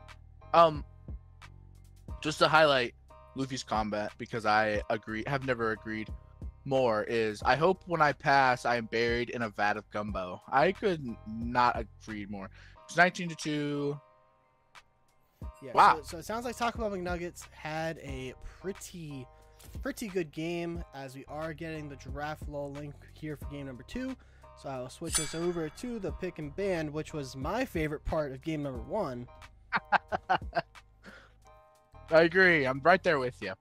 Just to highlight Luffy's combat, because I have never agreed more, is I hope when I pass I am buried in a vat of gumbo. I could not agree more. It's 19-2. Yeah, wow. So it sounds like Taco Bell McNuggets had a pretty good game, as we are getting the giraffe lull link here for game number 2. So I will switch us over to the pick and ban, which was my favorite part of game number 1. I agree. I'm right there with you.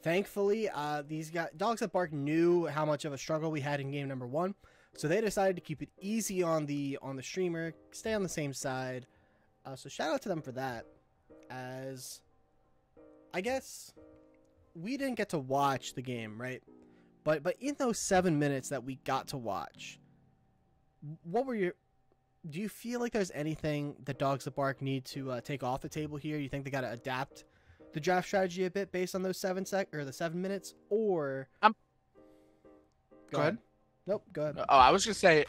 Thankfully, these guys, Dogs That Bark, knew how much of a struggle we had in game number 1, so they decided to keep it easy on the streamer, stay on the same side. So shout out to them for that. As I guess we didn't get to watch the game, right? But in those 7 minutes that we got to watch, do you feel like there's anything that Dogs That Bark need to take off the table here? You think they got to adapt the draft strategy a bit based on those 7 minutes, or go ahead. Nope, go ahead. Oh, I was gonna say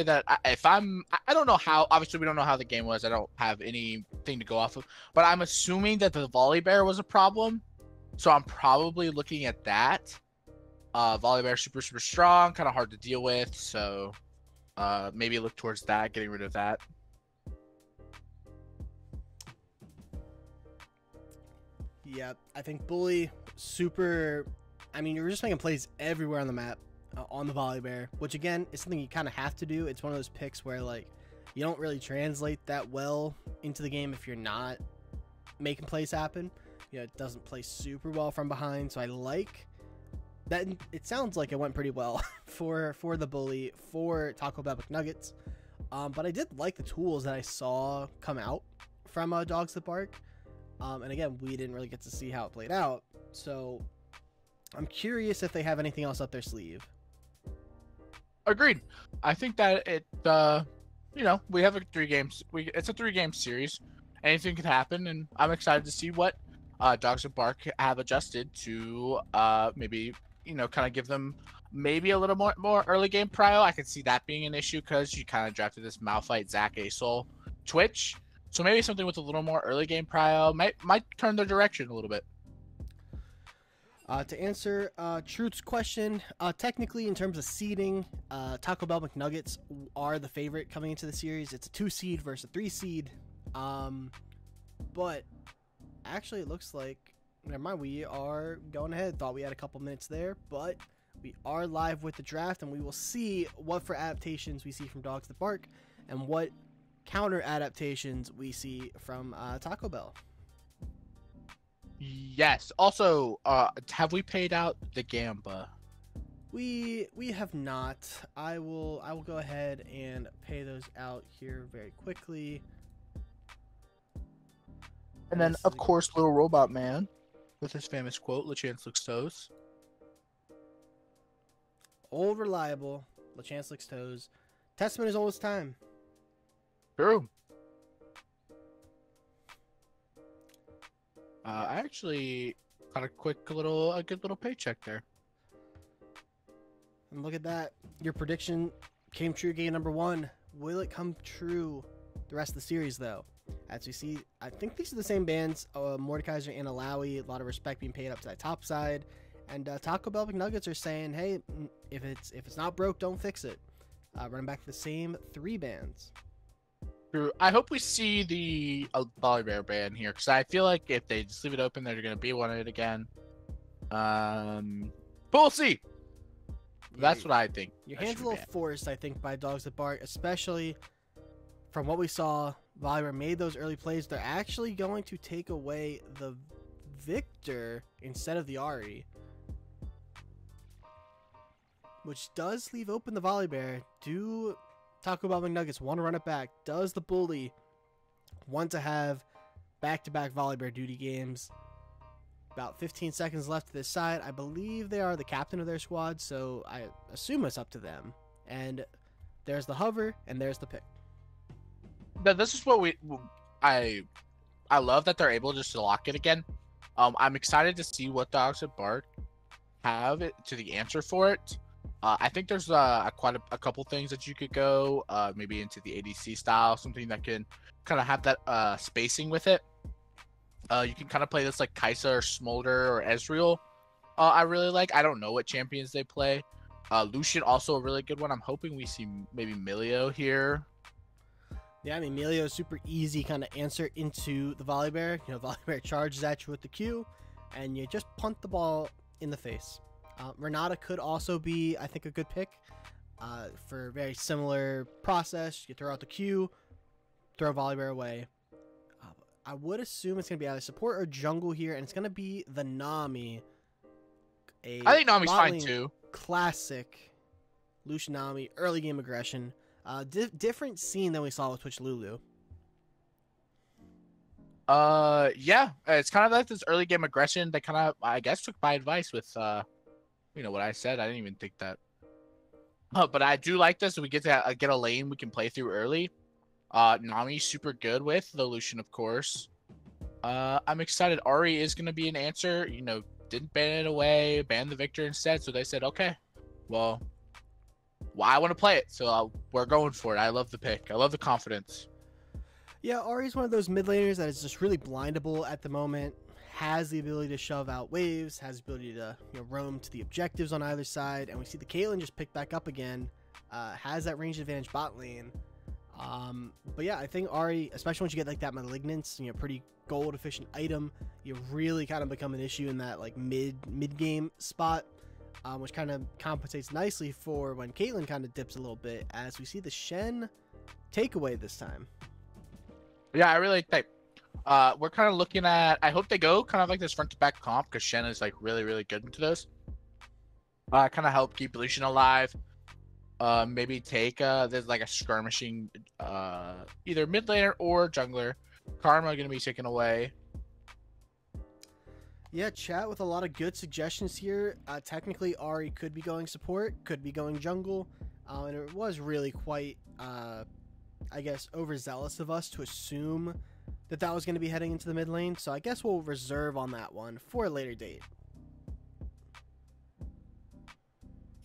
that I don't know how. Obviously, we don't know how the game was. I don't have anything to go off of, but I'm assuming that the volley bear was a problem. So I'm probably looking at that. Volley bear super strong, kind of hard to deal with. So maybe look towards that, getting rid of that. Yeah, I think Bully super. I mean, you're just making plays everywhere on the map on the volley bear, which again is something you kind of have to do. It's one of those picks where like you don't really translate that well into the game if you're not making plays happen. it doesn't play super well from behind. So I like that. It sounds like it went pretty well for the bully for Taco Bell McNuggets. But I did like the tools that I saw come out from Dogs That Bark. And again, we didn't really get to see how it played out. So I'm curious if they have anything else up their sleeve. Agreed. I think that we have it's a 3-game series. Anything could happen, and I'm excited to see what Dogs That Bark have adjusted to maybe, kind of give them maybe a little more early game prio. I could see that being an issue because you kind of drafted this Malphite, Zach, Asol, Twitch. So maybe something with a little more early game prio might turn their direction a little bit. To answer Truth's question, technically in terms of seeding, Taco Bell McNuggets are the favorite coming into the series. It's a 2 seed versus a 3 seed. But actually it looks like, never mind, we are going ahead. Thought we had a couple minutes there, but we are live with the draft, and we will see what for adaptations we see from Dogs That Bark and what counter adaptations we see from Taco Bell. Yes. Also, have we paid out the Gamba? We have not. I will go ahead and pay those out here very quickly. And then, of course, Little Robot Man with his famous quote, "LaChance looks toes." Old reliable, LaChance looks toes. Testament is always time. True. I actually got a good little paycheck there. And look at that. Your prediction came true game number 1. Will it come true the rest of the series, though? As we see, I think these are the same bands. Mordekaiser and Alawi, a lot of respect being paid up to that top side. And Taco Bell McNuggets are saying, hey, if it's not broke, don't fix it. Running back to the same 3 bands. True. I hope we see the Volibear band here, because I feel like if they just leave it open, they're going to be one of it again. But we'll see. That's what I think. Your hand's a little forced, I think, by Dogs That Bark, especially from what we saw. Volibear made those early plays. They're actually going to take away the Victor instead of the Ari, which does leave open the Volibear. Do Taco Bell McNuggets want to run it back? Does the bully want to have back-to-back Volibear duty games? About 15 seconds left to this side. I believe they are the captain of their squad, so I assume it's up to them. And there's the hover, and there's the pick. This is what I love that they're able just to lock it again. I'm excited to see what Dogs That Bark have to the answer for it. I think there's quite a couple things that you could go maybe into the ADC style, something that can kind of have that spacing with it. You can kind of play this like Kaisa or Smolder or Ezreal. I really like. I don't know what champions they play. Lucian also a really good one. I'm hoping we see maybe Milio here. Yeah, I mean, Milio is super easy kind of answer into the Volibear. Volibear charges at you with the Q, and you just punt the ball in the face. Renata could also be, I think, a good pick for a very similar process. You throw out the Q, throw Volibear away. I would assume it's going to be either support or jungle here, and it's going to be the Nami. I think Nami's fine too. Classic Lucian Nami, early game aggression. Different scene than we saw with Twitch Lulu. Yeah, it's kind of like this early game aggression. They kind of, I guess, took my advice with, what I said. I didn't even think that. But I do like this. We get to get a lane we can play through early. Nami's super good with the Lucian, of course. I'm excited. Ari is going to be an answer. Didn't ban it away, banned the Victor instead. So they said, okay, well, I want to play it. So we're going for it. I love the pick. I love the confidence. Yeah, Ari's one of those mid laners that is just really blindable at the moment. Has the ability to shove out waves, has the ability to roam to the objectives on either side. And we see the Caitlyn just pick back up again. Has that range advantage bot lane. But yeah, I think Ari, especially once you get like that Malignance, pretty gold efficient item, you really kind of become an issue in that like mid game spot, which kind of compensates nicely for when Caitlyn kind of dips a little bit, as we see the Shen takeaway this time. Yeah, I really like We're kind of looking at. I hope they go kind of like this front to back comp because Shen is like really really good into this. Kind of help keep Lucian alive. Maybe take there's like a skirmishing either mid laner or jungler. Karma gonna be taken away. Yeah, chat with a lot of good suggestions here. Technically, Ari could be going support, could be going jungle, and it was really quite, I guess, overzealous of us to assume that that was going to be heading into the mid lane. So I guess we'll reserve on that one for a later date.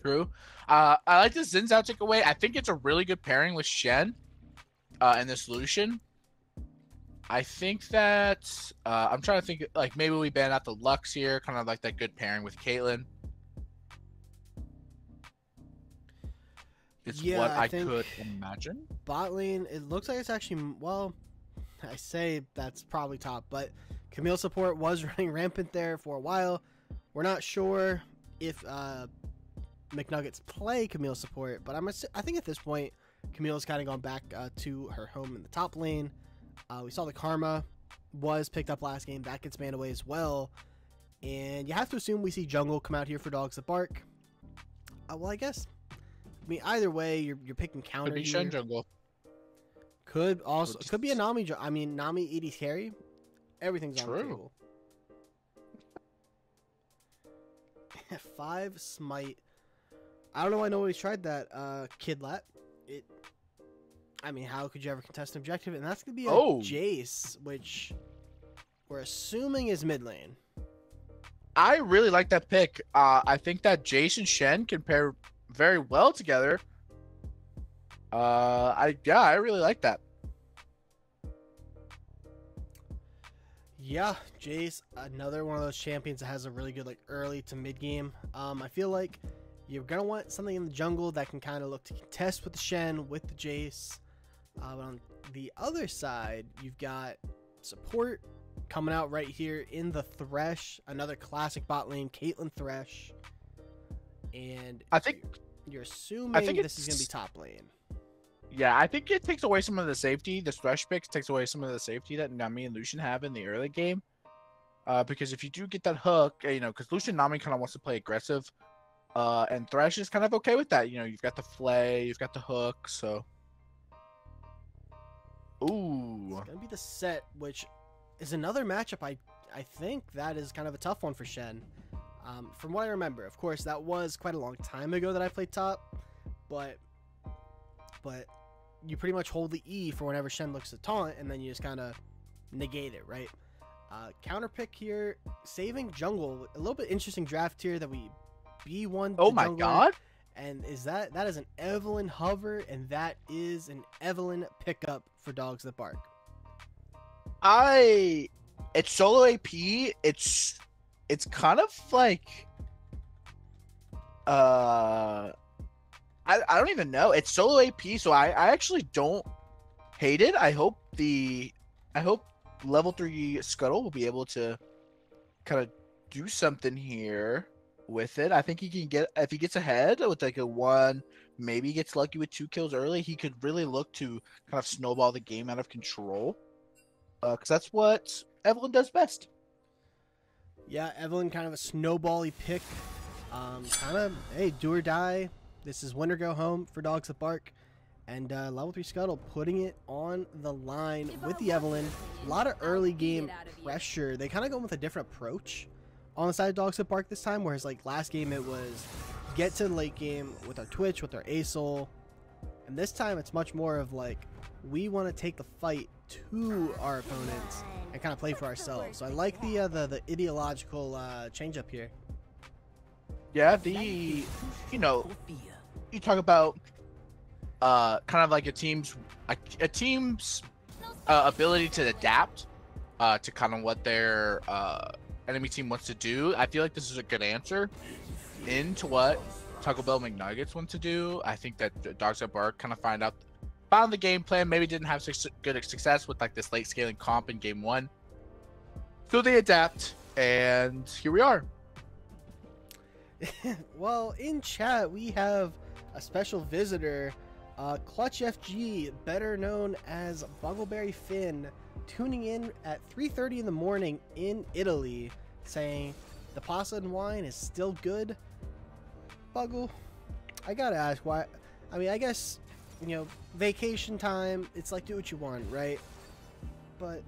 True. I like the Xin Zhao takeaway. I think it's a really good pairing with Shen and the solution. I think that I'm trying to think like maybe we ban out the Lux here, kind of like that good pairing with Caitlyn. It's what I could imagine. Bot lane, it looks like it's actually, well, I say that's probably top, but Camille support was running rampant there for a while. We're not sure if McNuggets play Camille support, but I think at this point, Camille's kind of gone back to her home in the top lane. We saw the Karma was picked up last game. That gets banned away as well. And you have to assume we see jungle come out here for Dogs That Bark. Well, I guess. I mean, either way, you're picking counter. Could be Shen jungle. Could be a Nami. I mean, Nami 80 carry. Everything's on the table. 5 smite. I don't know why nobody's tried that. Kidlat. I mean, how could you ever contest an objective? And that's going to be a Jace, which we're assuming is mid lane. I really like that pick. I think that Jace and Shen can pair very well together. I really like that. Yeah, Jace, another one of those champions that has a really good like early to mid game. I feel like you're going to want something in the jungle that can kind of look to contest with the Shen, with the Jace. But on the other side, you've got support coming out right here in the Thresh, another classic bot lane, Caitlyn Thresh. And I think you're assuming this is going to be top lane. Yeah, I think it takes away some of the safety. The Thresh picks takes away some of the safety that Nami and Lucian have in the early game. Because if you do get that hook, because Lucian Nami kind of wants to play aggressive, and Thresh is kind of okay with that. You've got the flay, you've got the hook, so. Ooh. It's gonna be the set, which is another matchup. I think that is kind of a tough one for Shen. From what I remember, of course, that was quite a long time ago that I played top, but you pretty much hold the E for whenever Shen looks to taunt, and then you just kind of negate it, right? Counter pick here, saving jungle. A little bit interesting draft here that we B1. Oh my god! And that is an Evelyn hover, and that is an Evelyn pickup for Dogs That Bark. It's solo AP. It's kind of like I don't even know. It's solo AP, so I actually don't hate it. I hope level 3 Scuttle will be able to kind of do something here with it. I think he can get, if he gets ahead with like a 1, maybe gets lucky with 2 kills early, he could really look to kind of snowball the game out of control. Because that's what Evelyn does best. Yeah, Evelyn kind of a snowbally pick. Kind of, hey, do or die. This is win or go home for Dogs That Bark. And level 3 Scuttle putting it on the line with the Evelyn. A lot of early game pressure. They kind of go with a different approach on the side of Dogs That Bark this time, whereas like last game it was get to the late game with our Twitch, with our ASOL, and this time it's much more of like we want to take the fight to our opponents and kind of play for ourselves. So I like the ideological change up here. Yeah, you talk about kind of like a team's ability to adapt to kind of what their enemy team wants to do. I feel like this is a good answer into what Taco Bell McNuggets want to do. I think that Dogs That Bark kind of found the game plan, maybe didn't have good success with like this late scaling comp in game 1. So they adapt, and here we are. Well, in chat we have a special visitor, Clutch FG, better known as Bungleberry Finn, tuning in at 3:30 in the morning in Italy, saying the pasta and wine is still good. Buggle, I gotta ask why. I mean, I guess, you know, vacation time, it's like do what you want, right? But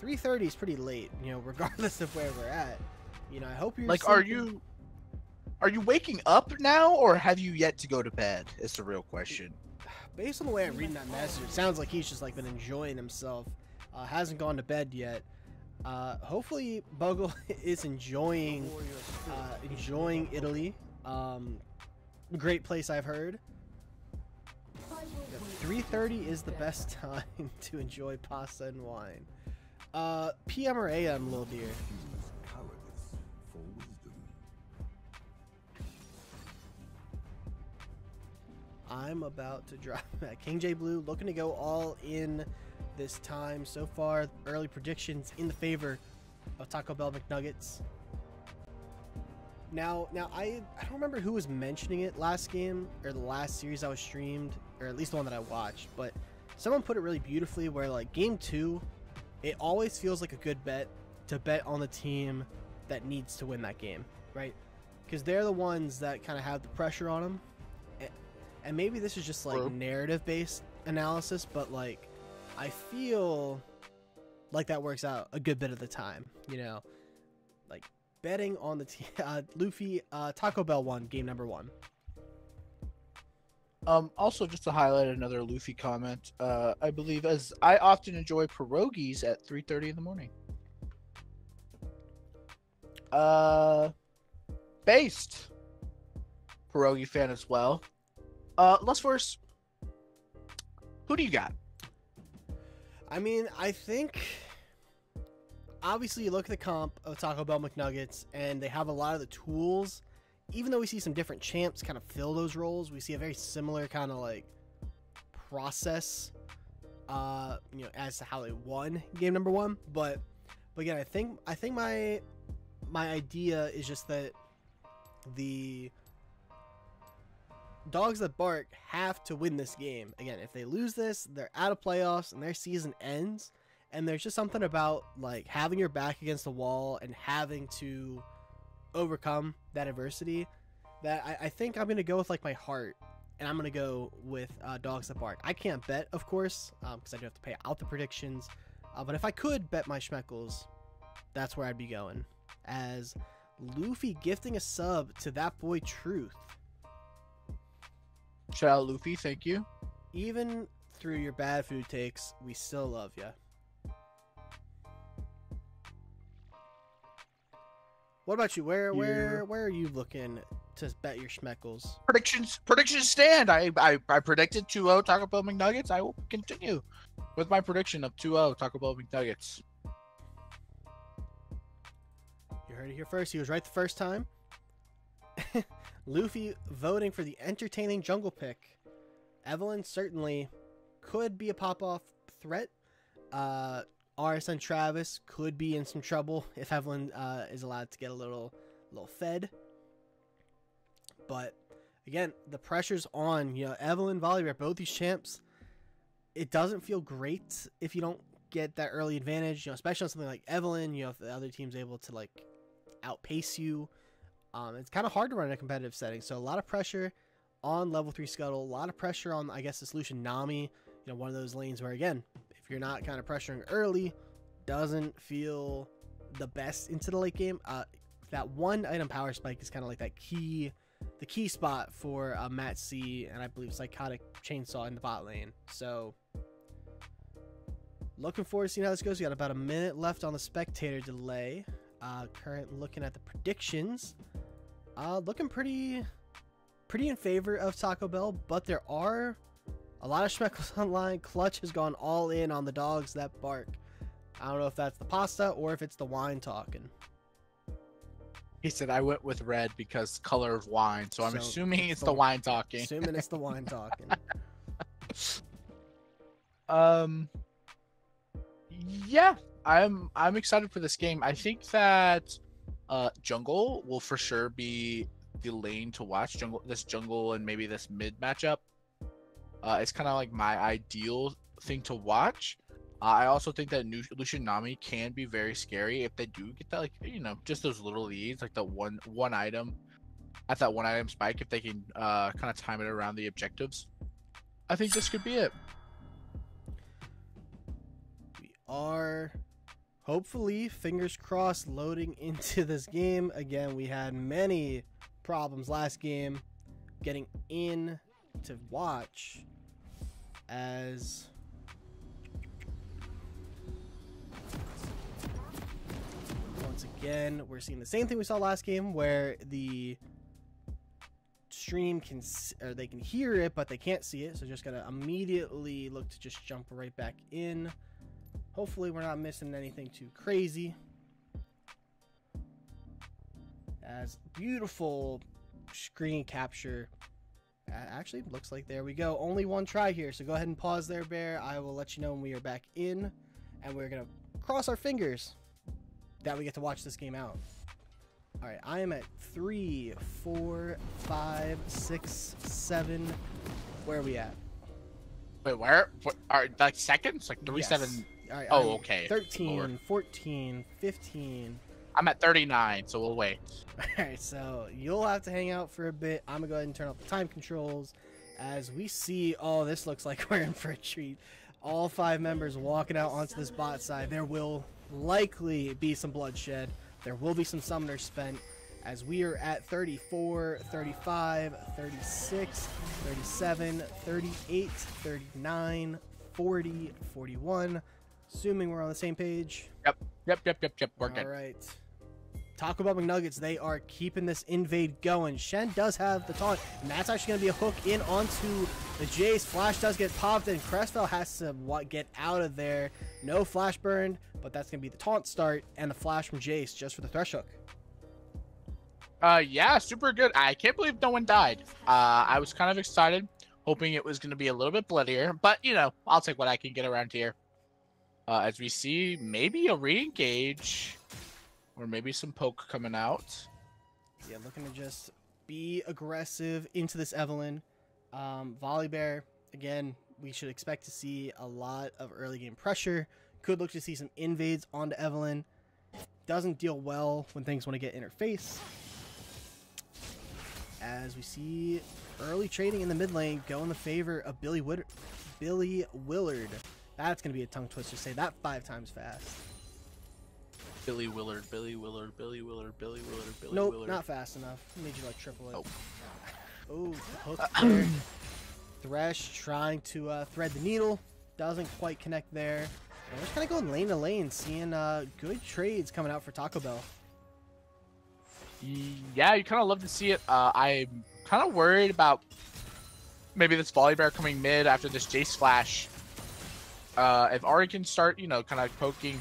3:30 is pretty late, you know, regardless of where we're at. You know, I hope you're Like, sleeping. are you waking up now, or have you yet to go to bed? Is the real question. Based on the way I'm reading that message, it sounds like he's just like been enjoying himself. Hasn't gone to bed yet. Hopefully Bogle is enjoying Italy. Great place, I've heard. 3:30 is the best time to enjoy pasta and wine. PM or AM, little dear? I'm about to drop that. King J Blue looking to go all in this time. So far, early predictions in the favor of Taco Bell McNuggets. Now I don't remember who was mentioning it last game or the last series I was streamed, or at least the one that I watched, but someone put it really beautifully where like game 2, it always feels like a good bet to bet on the team that needs to win that game, right? Because they're the ones that kind of have the pressure on them. And maybe this is just like narrative based analysis, but like I feel like that works out a good bit of the time, you know, like betting on the Luffy. Taco Bell won game number 1. Also, just to highlight another Luffy comment, I believe as I often enjoy pierogies at 3:30 in the morning. Based pierogi fan as well. Lustverse, who do you got? I mean, I think obviously you look at the comp of Taco Bell McNuggets and they have a lot of the tools. Even though we see some different champs kind of fill those roles, we see a very similar kind of like process, you know, as to how they won game number 1. But again, I think my idea is just that the dogs that bark have to win this game. Again, if they lose this, they're out of playoffs and their season ends. And there's just something about like having your back against the wall and having to overcome that adversity that I think I'm gonna go with like my heart, and I'm gonna go with dogs that bark. I can't bet, of course, because I do have to pay out the predictions. But if I could bet my schmeckles, that's where I'd be going. As Luffy gifting a sub to that boy Truth. Shout out Luffy, thank you. Even through your bad food takes, we still love ya. What about you? Where are you looking to bet your schmeckles? Predictions stand. I predicted 2-0 Taco Bell McNuggets. I will continue with my prediction of 2-0 Taco Bell McNuggets. You heard it here first. He was right the first time. Luffy voting for the entertaining jungle pick. Evelyn certainly could be a pop-off threat. RSN Travis could be in some trouble if Evelyn is allowed to get a little fed. But again, the pressure's on. You know, Evelyn, Volibear, both these champs. It doesn't feel great if you don't get that early advantage. You know, especially on something like Evelyn. You know, if the other team's able to like outpace you. It's kind of hard to run in a competitive setting. So a lot of pressure on level 3 Scuttle. A lot of pressure on, I guess, the solution Nami. You know, one of those lanes where, again, if you're not kind of pressuring early, doesn't feel the best into the late game. That one item power spike is kind of like the key spot for Matt C and I believe Psychotic Chainsaw in the bot lane. So looking forward to seeing how this goes. We got about a minute left on the spectator delay. Current looking at the predictions. Looking pretty in favor of Taco Bell, but there are a lot of schmeckles online. Clutch has gone all in on the dogs that bark. I don't know if that's the pasta or if it's the wine talking. He said I went with red because color of wine, so I'm assuming it's the wine talking. Assuming it's the wine talking. Yeah, I'm excited for this game. I think that jungle will for sure be the lane to watch. Jungle and maybe this mid matchup. It's kind of like my ideal thing to watch. I also think that Lucian Nami can be very scary if they do get that, like, you know, just those little leads, like the one item at that one item spike. If they can kind of time it around the objectives, I think this could be it. We are hopefully, fingers crossed, loading into this game. Again, we had many problems last game getting in to watch, as once again we're seeing the same thing we saw last game, where the stream can, or they can hear it but they can't see it, so just gotta immediately look to just jump right back in. Hopefully we're not missing anything too crazy. As beautiful screen capture. Actually, looks like there we go. Only one try here, so go ahead and pause there, Bear. I will let you know when we are back in, and we're gonna cross our fingers that we get to watch this game out. All right, I am at 3, 4, 5, 6, 7. Where are we at? Wait, where? What are like seconds? Like 3, Yes. 7. All right, Oh, okay. 13, Lord. 14, 15. I'm at 39, so we'll wait. Alright, so you'll have to hang out for a bit. I'm gonna go ahead and turn off the time controls as we see. Oh, this looks like we're in for a treat. All 5 members walking out onto this bot side. There will likely be some bloodshed. There will be some summoners spent, as we are at 34, 35, 36, 37, 38, 39, 40, 41. Assuming we're on the same page. Yep. We're good. All right. Taco Bell McNuggets, they are keeping this invade going. Shen does have the taunt, and that's actually going to be a hook in onto the Jace. Flash does get popped, and Crestfell has to get out of there. No flash burned, but that's going to be the taunt start, and the flash from Jace just for the thresh hook. Yeah, super good. I can't believe no one died. I was kind of excited, hoping it was going to be a little bit bloodier, but, you know, I'll take what I can get around here. As we see, maybe a re-engage, or maybe some poke coming out. Yeah, looking to just be aggressive into this Evelynn. Volibear, again, we should expect to see a lot of early game pressure. Could look to see some invades onto Evelynn. Doesn't deal well when things want to get in her face. As we see early trading in the mid lane go in the favor of Billy Willard. That's going to be a tongue twister. Say that 5 times fast. Billy Willard, Billy Willard, Billy Willard, Billy Willard, Billy Nope, Willard. not fast enough. Made you like triple it. Oh. Oh, the hook there. Thresh trying to thread the needle. Doesn't quite connect there. And we're just kind of going lane to lane, seeing good trades coming out for Taco Bell. Yeah, you kind of love to see it. I'm kind of worried about maybe this Volibear coming mid after this Jace flash. If Ari can start, you know, kind of poking,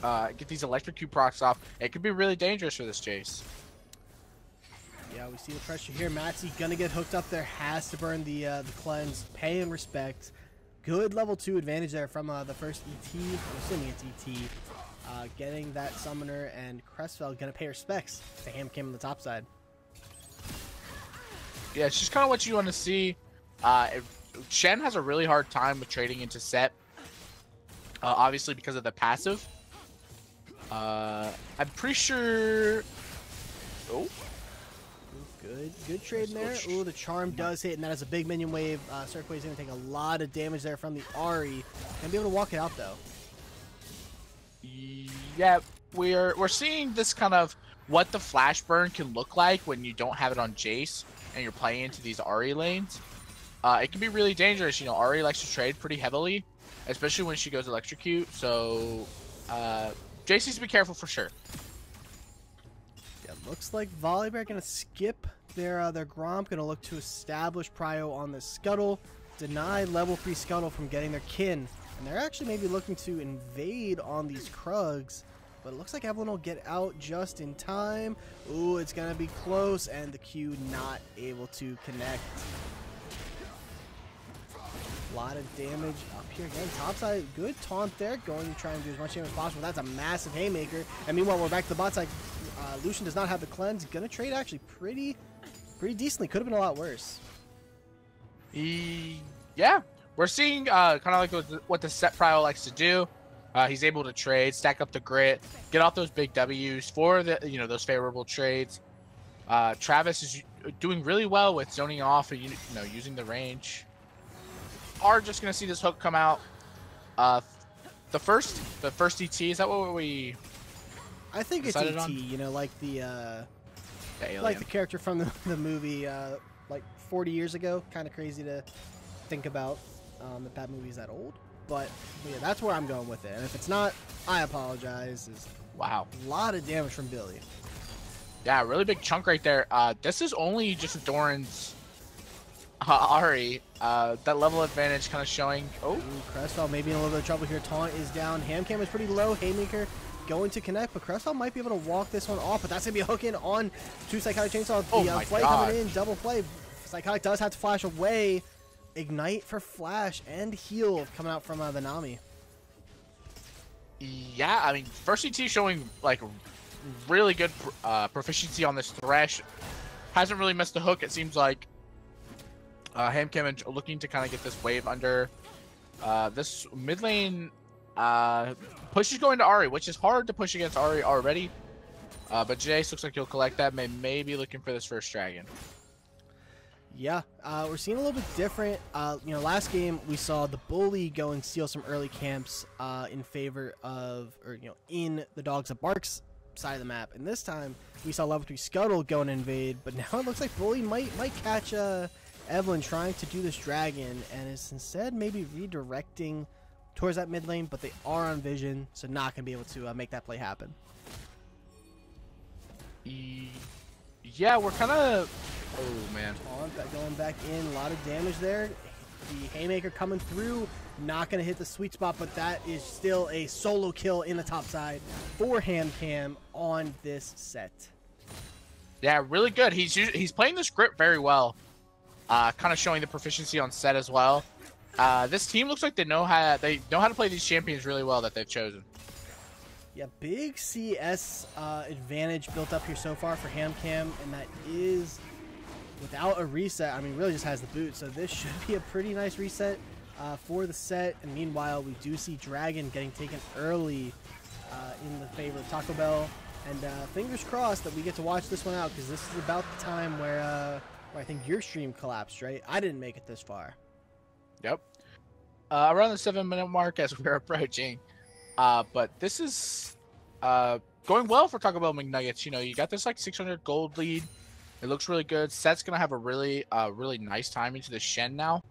get these electrocute procs off, it could be really dangerous for this Jace. Yeah, we see the pressure here. Matzy gonna get hooked up there. Has to burn the cleanse. Pay and respect. Good level 2 advantage there from the first ET. I'm assuming it's ET. Getting that summoner, and Crestfell gonna pay respects to Ham Kim on the top side. Yeah, it's just kind of what you want to see. Shen has a really hard time with trading into set, obviously because of the passive. I'm pretty sure. Oh, good trade in there. Ooh, the charm does hit, and that is a big minion wave. Circwave's gonna take a lot of damage there from the Ari. Gonna be able to walk it out though. Yeah, we're seeing this kind of what the flash burn can look like when you don't have it on Jace and you're playing into these Ari lanes. It can be really dangerous. You know, Ari likes to trade pretty heavily, especially when she goes electrocute. So, Jace needs to be careful for sure. Yeah, looks like Volibear gonna skip their Gromp. Gonna look to establish Prio on the Scuttle, deny level 3 Scuttle from getting their kin, and they're actually maybe looking to invade on these Krugs. But it looks like Evelynn will get out just in time. Ooh, it's gonna be close, and the Q not able to connect. A lot of damage up here again. Topside, good taunt there. Going to try and do as much damage as possible. That's a massive haymaker. And meanwhile, we're back to the bot side. Lucian does not have the cleanse. Gonna trade actually pretty decently. Could have been a lot worse. Yeah, we're seeing kind of like what the set Prio likes to do. He's able to trade, stack up the grit, get off those big W's for the those favorable trades. Travis is doing really well with zoning off and using the range. Are just gonna see this hook come out. The first ET, is that what we? I think it's ET. On? You know, like the alien. like the character from the movie like 40 years ago. Kind of crazy to think about that movie's that old. But yeah, that's where I'm going with it. And if it's not, I apologize. Wow, a lot of damage from Billy. Yeah, really big chunk right there. This is only just Doran's Ari. That level advantage kind of showing. Oh, Crestfall maybe in a little bit of trouble here. Taunt is down. Hamcam is pretty low. Haymaker going to connect, but Crestfall might be able to walk this one off. But that's going to be a hook in on to Psychotic Chainsaw. The play coming in, double play. Psychotic does have to flash away. Ignite for flash and heal coming out from the Nami. Yeah, I mean, first ET showing like really good proficiency on this Thresh. Hasn't really missed the hook, it seems like. Hamcam looking to kind of get this wave under. This mid lane push is going to Ari, which is hard to push against Ari already. But Jace looks like he'll collect that. Maybe looking for this first dragon. Yeah, we're seeing a little bit different. Last game we saw the Bully go and steal some early camps in favor of, in the Dogs That Barks side of the map. And this time we saw level 3 Scuttle go and invade, but now it looks like Bully might catch Evelyn trying to do this dragon, and is instead maybe redirecting towards that mid lane, but they are on vision, so not going to be able to make that play happen. Yeah, we're kind of... Oh, man. Going back in, a lot of damage there. The Haymaker coming through, not going to hit the sweet spot, but that is still a solo kill in the top side for Hamcam on this set. Yeah, really good. He's playing the script very well. Kind of showing the proficiency on set as well. This team looks like they know how to play these champions really well that they've chosen. Yeah, big CS advantage built up here so far for Hamcam, and that is without a reset. I mean, really just has the boot, so this should be a pretty nice reset for the set. And meanwhile, we do see Dragon getting taken early in the favor of Taco Bell, and fingers crossed that we get to watch this one out, because this is about the time where I think your stream collapsed, right? I didn't make it this far. Yep. Around the 7-minute mark as we're approaching. But this is going well for Taco Bell McNuggets. You got this like 600 gold lead. It looks really good. Set's gonna have a really nice time into the Shen now.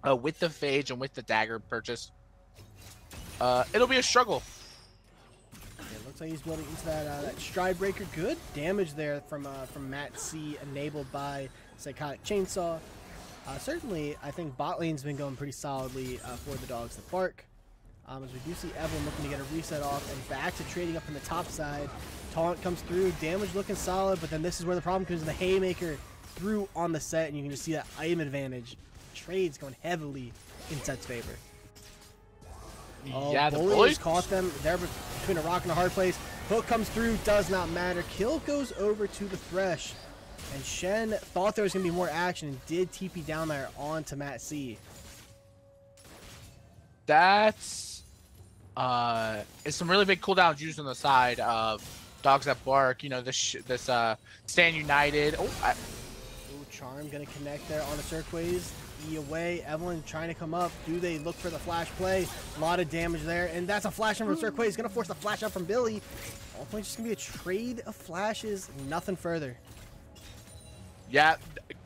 With the Phage and with the dagger purchase. It'll be a struggle. It looks like he's building into that stride breaker. Good damage there from Matt C, enabled by Psychotic Chainsaw. Certainly, I think bot lane's been going pretty solidly for the Dogs That Bark. As we do see Evelyn looking to get a reset off, and back to trading up from the top side. Taunt comes through, damage looking solid, but then this is where the problem comes in. The Haymaker through on the set, and you can just see that item advantage. Trades going heavily in set's favor. Yeah, the Bullies caught them. They're between a rock and a hard place. Hook comes through, does not matter. Kill goes over to the Thresh, and Shen thought there was going to be more action and did TP down there onto Matt C. That's it's some really big cooldowns used on the side of Dogs That Bark. This Stand United. Charm gonna connect there on a Cirquaze. E away. Evelyn trying to come up. Do they look for the flash play? A lot of damage there, and that's a flash from Cirquaze. Gonna force the flash out from Billy. Ultimately, just gonna be a trade of flashes. Nothing further. Yeah,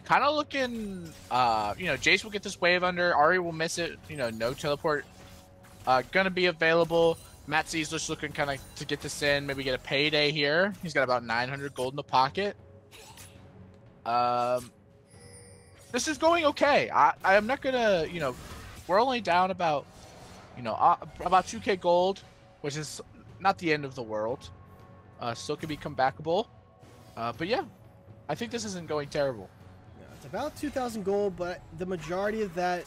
kind of looking. Jace will get this wave under. Ari will miss it. No teleport. Gonna be available. Matt C's just looking kind of to get this in. Maybe get a payday here. He's got about 900 gold in the pocket. This is going okay. I'm not gonna. We're only down about. About 2k gold, which is not the end of the world. Still can be comebackable. But yeah, I think this isn't going terrible. Yeah, it's about 2,000 gold, but the majority of that,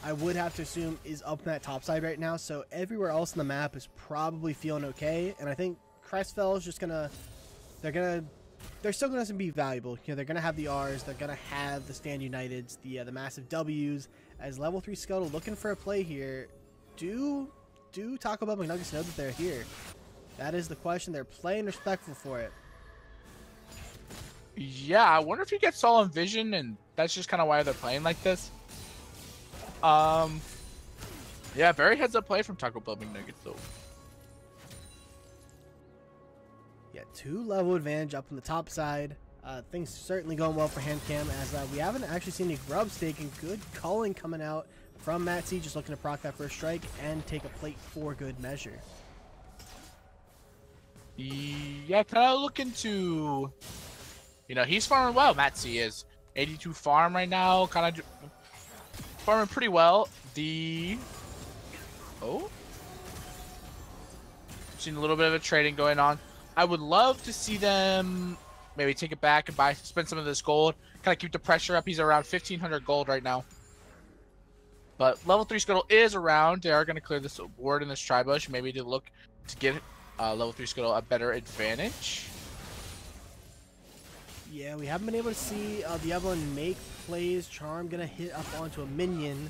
I would have to assume, is up in that top side right now. So everywhere else in the map is probably feeling okay. And I think Crestfell is just gonna, they're still gonna be valuable. They're gonna have the R's, they're gonna have the Stand Uniteds, the massive W's, as level 3 Scuttle looking for a play here. Do Taco Bell McNuggets know that they're here? That is the question. They're playing respectful for it. Yeah, I wonder if he gets Solemn Vision, and that's just kind of why they're playing like this. Yeah, very heads-up play from Taco Bell McNuggets, though. Yeah, 2 level advantage up on the top side. Things certainly going well for HamCam, as we haven't actually seen any grubs taking. Good culling coming out from Matt C, just looking to proc that first strike and take a plate for good measure. Yeah, kind of looking to... You know, he's farming well, Matt C is. 82 farm right now, kind of farming pretty well. Oh? Seen a little bit of a trading going on. I would love to see them maybe take it back and spend some of this gold. Kind of keep the pressure up. He's around 1,500 gold right now. But level 3 Scuttle is around. They are going to clear this ward in this tri-bush. Maybe to look to give level 3 Scuttle a better advantage. Yeah, we haven't been able to see the Evelyn make plays. Charm going to hit up onto a minion.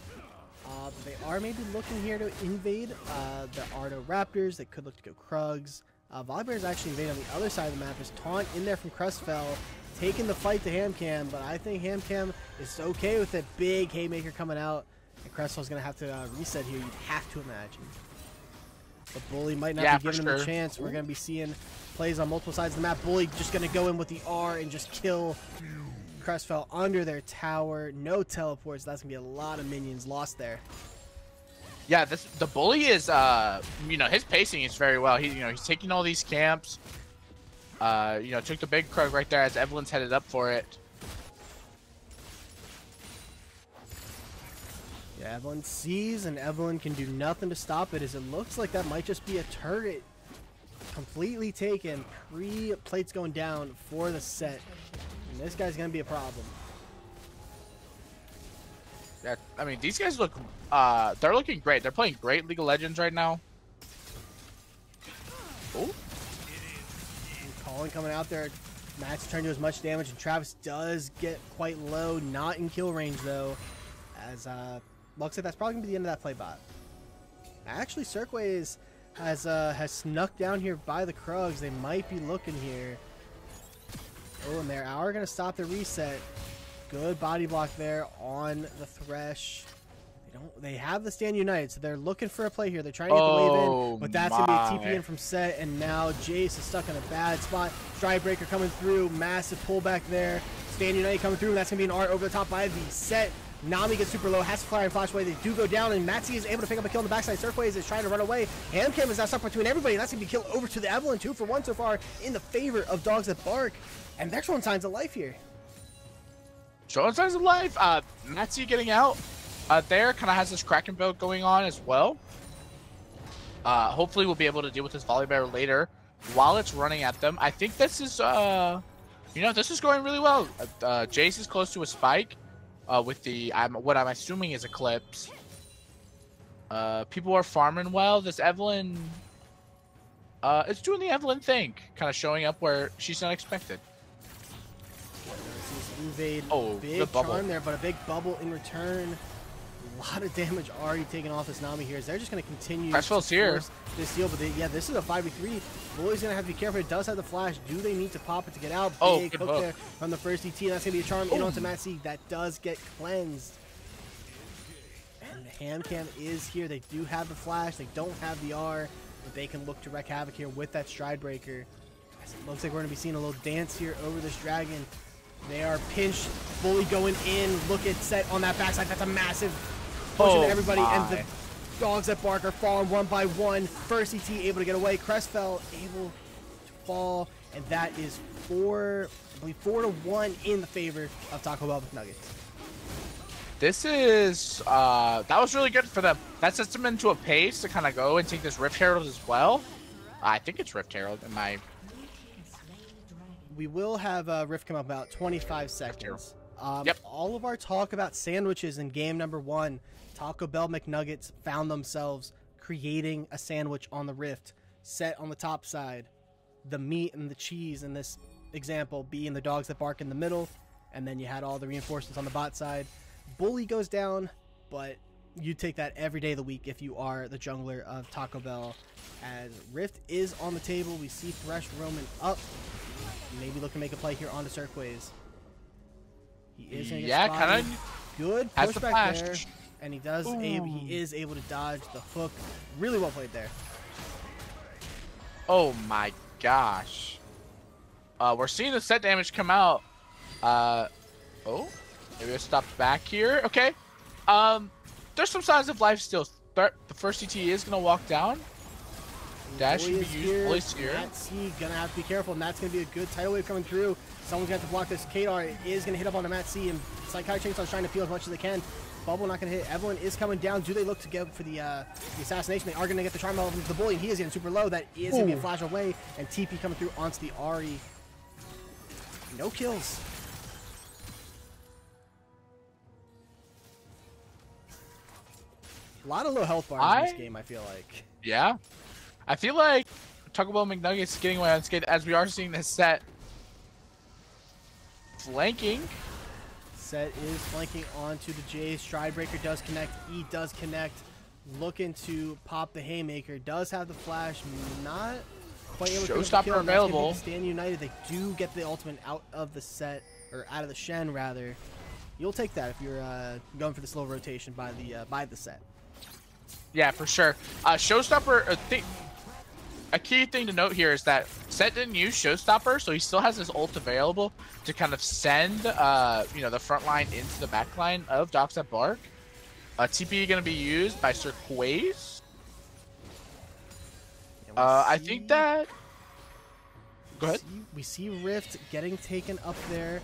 They are maybe looking here to invade. There are no Raptors. They could look to go Krugs. Volibear is actually invading on the other side of the map. There's Taunt in there from Crestfell, taking the fight to HamCam, but I think HamCam is okay with that big Haymaker coming out, and Crestfell's going to have to reset here, you'd have to imagine. The Bully might not be giving him a chance. We're going to be seeing plays on multiple sides of the map. Bully just going to go in with the R and just kill Crestfell under their tower. No teleports. That's going to be a lot of minions lost there. Yeah, the Bully is, you know, his pacing is very well. He's taking all these camps. You know, took the big Krug right there as Evelyn's headed up for it. Yeah, Evelyn sees, and Evelyn can do nothing to stop it, as it looks like that might just be a turret completely taken. 3 plates going down for the set, and this guy's going to be a problem. Yeah, I mean, these guys look, they're looking great. They're playing great League of Legends right now. Oh. Colin coming out there. Matt's trying to do as much damage, and Travis does get quite low. Not in kill range, though, as looks like that's probably going to be the end of that play bot. Actually, Cirquays has snuck down here by the Krugs. They might be looking here. Oh, and they're going to stop the reset. Good body block there on the Thresh. They have the Stand United, so they're looking for a play here. They're trying to get the wave in, but that's going to be a TP in from Set, and now Jace is stuck in a bad spot. Stridebreaker coming through, massive pullback there. Stand United coming through, and that's going to be an art over the top by the Set. Nami gets super low, has to fire and flash away. They do go down, and Matzi is able to pick up a kill on the backside. Cirquays is trying to run away. HamCam is now stuck between everybody, and that's going to be killed over to the Evelyn. 2 for 1 so far in the favor of Dogs That Bark, and they're showing signs of life here. Showing signs of life. Matzi getting out. There kind of has this Kraken build going on as well. Hopefully we'll be able to deal with this Volibear later while it's running at them. I think this is, you know, this is going really well. Jace is close to a spike with the, what I'm assuming is Eclipse. People are farming well. This Evelyn, it's doing the Evelyn thing, kind of showing up where she's not expected. Invade, big charm there, but a big bubble in return. A lot of damage already taken off this Nami here. They're just going to continue Crestfell's here. This deal, but yeah, this is a 5v3. Bully's going to have to be careful. It does have the flash. Do they need to pop it to get out? Big hook there from the first ET. That's going to be a charm in onto Matt C. That does get cleansed. And the HamCam is here. They do have the flash. They don't have the R, but they can look to wreak havoc here with that Stridebreaker. As it looks like we're going to be seeing a little dance here over this dragon. They are pinched. Bully going in. Look at Set on that backside. That's a massive pushing everybody, and the Dogs That Bark are falling one by one. First ET able to get away. Crestfell able to fall, and that is I believe 4-1 in the favor of Taco Bell McNuggets. This is that was really good for them. That sets them into a pace to kind of go and take this Rift Herald as well. I think it's Rift Herald in my. We will have Rift come up about 25 seconds. Yep. All of our talk about sandwiches in game number 1, Taco Bell McNuggets found themselves creating a sandwich on the Rift, Set on the top side, the meat and the cheese in this example being the Dogs That Bark in the middle, and then you had all the reinforcements on the bot side. Bully goes down, but you take that every day of the week if you are the jungler of Taco Bell. As Rift is on the table, we see Thresh roaming up, maybe looking to make a play here onto Cirquaze. He is gonna get spotted. Kind of Good has the pushback flash there, and he is able to dodge the hook. Really well played there. Oh my gosh. We're seeing the set damage come out. Oh, maybe I stopped back here. Okay. There's some signs of life still. The first CT is gonna walk down. Dash should be used. Bully's here. Matsy gonna have to be careful, and that's gonna be a good tidal wave coming through. Someone's gonna have to block this. Kadar is gonna hit up onto Matsy, and Psychotic Chainsaw's trying to feel as much as they can. Bubble not gonna hit. Evelyn is coming down. Do they look to go for the assassination? They are gonna get the Trimal into the Bully, and he is getting super low. That is gonna be a flash away, and TP coming through onto the Ahri. No kills. A lot of low health bars in this game, I feel like. Yeah. I feel like Taco Bell McNuggets is getting away unscathed as we are seeing this set flanking. Set is flanking onto the J. Stridebreaker does connect. E does connect. Looking to pop the Haymaker. Does have the flash. Not quite able to Showstopper available. Stand United. They do get the ultimate out of the set, or out of the Shen rather. You'll take that if you're going for the slow rotation by the set. Yeah, for sure. Showstopper. A key thing to note here is that Set didn't use Showstopper, so he still has his ult available to kind of send, the front line into the back line of Docs at Bark. TP going to be used by Cirquaze. I think that... Go ahead. We see Rift getting taken up there.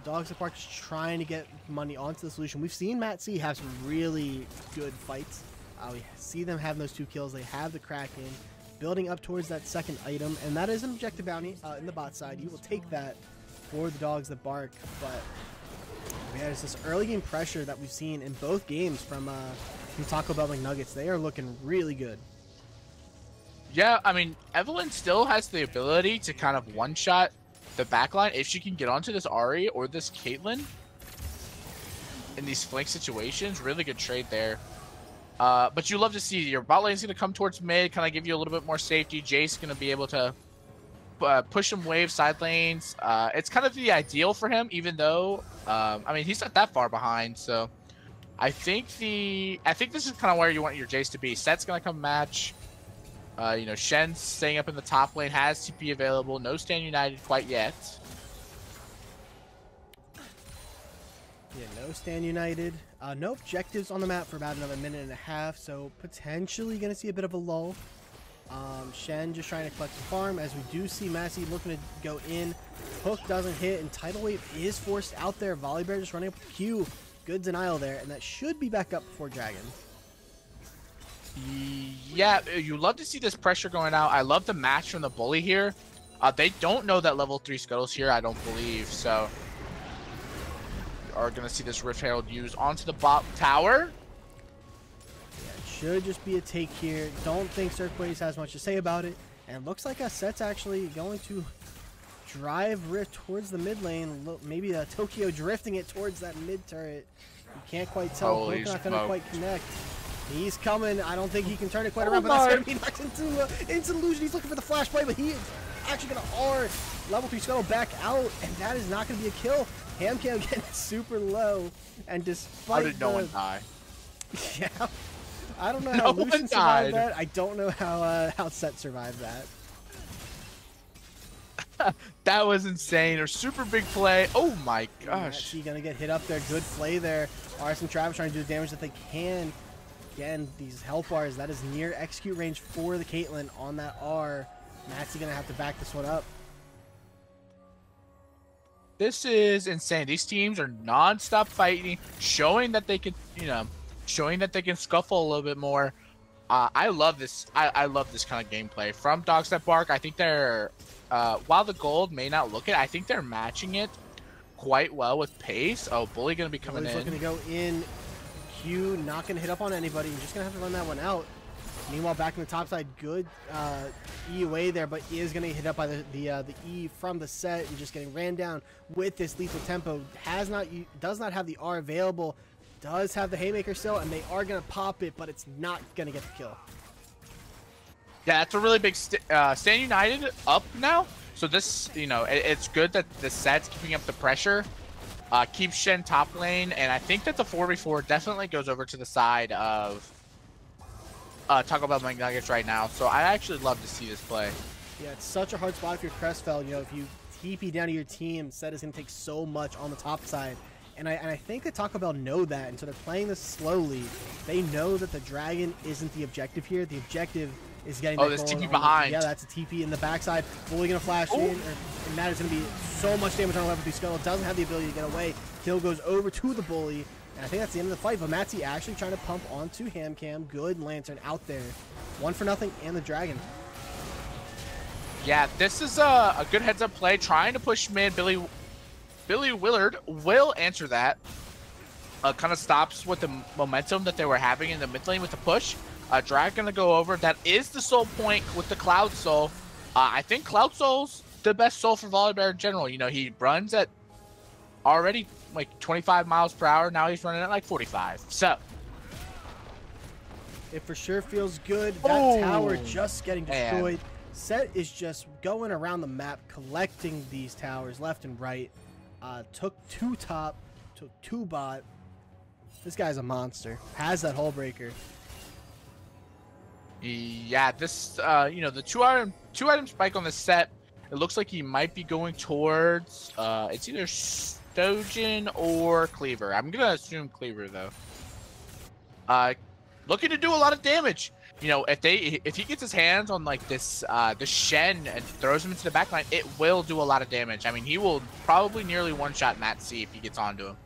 Dogs at Bark is trying to get money onto the solution. We've seen Matt C have some really good fights. We see them having those 2 kills. They have the Kraken. Building up towards that second item, and that is an objective bounty in the bot side. You will take that for the Dogs that Bark, but man, it's this early game pressure that we've seen in both games from Taco Bell McNuggets. They are looking really good. Yeah, I mean, Evelyn still has the ability to kind of one-shot the backline if she can get onto this Ahri or this Caitlyn in these flank situations. Really good trade there. But you love to see your bot lane is going to come towards mid, kind of give you a little bit more safety. Jace going to be able to push some wave side lanes. It's kind of the ideal for him, even though, I mean, he's not that far behind. So I think this is kind of where you want your Jace to be. Set's going to come match. Shen's staying up in the top lane, has TP available. No Stand United quite yet. Yeah, no Stand United. No objectives on the map for about another minute and a half, so potentially going to see a bit of a lull. Shen just trying to collect the farm, as we do see Massey looking to go in. Hook doesn't hit, and Tidal Wave is forced out there. Volibear just running up with Q. Good denial there, and that should be back up before Dragon. Yeah, you love to see this pressure going out. I love the match from the Bully here. They don't know that level 3 Scuttle's here, I don't believe, so... are going to see this Rift Herald used onto the bot tower. Yeah, it should just be a take here. Don't think Cirquaze has much to say about it. And it looks like Set's actually going to drive Rift towards the mid lane. Maybe Tokyo drifting it towards that mid turret. You can't quite tell. Holy not going to quite connect. He's coming. I don't think he can turn it quite around, but that's going to be knocked into illusion. He's looking for the flash play, but he is actually going to R level 3 Scuttle back out, and that is not going to be a kill. Hamcam getting super low, and despite how did no one die? Yeah, I don't know how Lucian survived that. I don't know how Set survived that. That was insane. A super big play. Oh my gosh. She's gonna get hit up there. Good play there. RS and Travis trying to do the damage that they can. Again, these health bars, that is near execute range for the Caitlyn on that R. Matsy gonna have to back this one up. This is insane. These teams are non-stop fighting, showing that they can, showing that they can scuffle a little bit more. I love this. I love this kind of gameplay from Dogs That Bark. I think they're, while the gold may not look it, I think they're matching it quite well with pace. Oh, Bully gonna be coming in. Looking to go in. Q not gonna hit up on anybody. You're just gonna have to run that one out. Meanwhile, back in the top side, good E away there, but he is going to hit up by the E from the Set and just getting ran down with this lethal tempo. Does not have the R available. does have the haymaker still, and they are going to pop it, but it's not going to get the kill. Yeah, that's a really big Stand United up now. So this, it's good that the set's keeping up the pressure. Keeps Shen top lane, and I think that the 4v4 definitely goes over to the side of Taco Bell McNuggets right now. So I actually love to see this play. Yeah, it's such a hard spot if you're Crestfeld. If you TP down to your team, set is going to take so much on the top side. And I think that Taco Bell know that, and so they're playing this slowly. They know that the dragon isn't the objective here. The objective is getting this TP behind. Yeah, that's a TP in the backside. Bully going to flash in, and that is going to be so much damage on a level 3 Scuttle. Doesn't have the ability to get away. Kill goes over to the Bully, and I think that's the end of the fight. But Matsy actually trying to pump onto Hamcam. Good Lantern out there. 1-0, and the dragon. Yeah, this is a good heads-up play. Trying to push mid. Billy Willard will answer that. Kind of stops with the momentum that they were having in the mid lane with the push. Drag gonna go over. That is the soul point with the Cloud Soul. I think Cloud Soul's the best soul for Volibear in general. He runs at already like 25 miles per hour. Now he's running at like 45. So it for sure feels good. That tower just getting destroyed. Man. Set is just going around the map, collecting these towers left and right. Took 2 top, took 2 bot. This guy's a monster. Has that hull breaker. Yeah, this the two item spike on the set. It looks like he might be going towards it's either Stojan or Cleaver. I'm gonna assume Cleaver though. Looking to do a lot of damage. If he gets his hands on like this Shen and throws him into the backline, it will do a lot of damage. I mean, he will probably nearly one-shot Matt C if he gets onto him.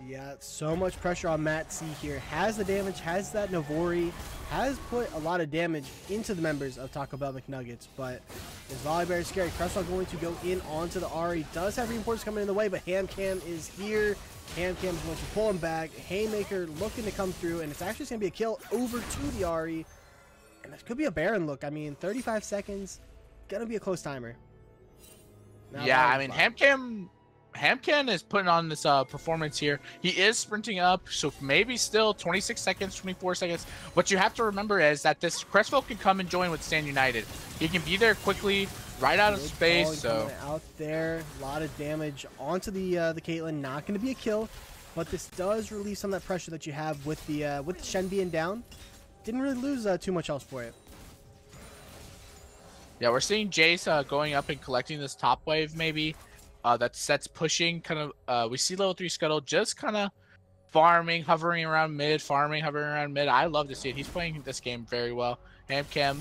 Yeah, so much pressure on Matt C here. Has the damage, has that Navori, has put a lot of damage into the members of Taco Bell McNuggets, but is Volibear scary. Crestfeld going to go in onto the Ahri. Does have reinforcements coming in the way, but Hamcam is here. Hamcam is going to pull him back. Haymaker looking to come through, and it's actually going to be a kill over to the Ahri. And this could be a Baron look. I mean, 35 seconds, gonna be a close timer. Yeah, I mean, Hamcam is putting on this performance here. He is sprinting up, so maybe still 26 seconds, 24 seconds. What you have to remember is that this Crestfeld can come and join with Stand United. He can be there quickly, right out of space. So out there, a lot of damage onto the Caitlyn. Not going to be a kill, but this does release some of that pressure that you have with the Shen being down. Didn't really lose too much else for it. Yeah, we're seeing Jace going up and collecting this top wave maybe. That set's pushing kind of. We see level 3 Scuttle just kind of farming, hovering around mid, hovering around mid. I love to see it. He's playing this game very well. Hamcam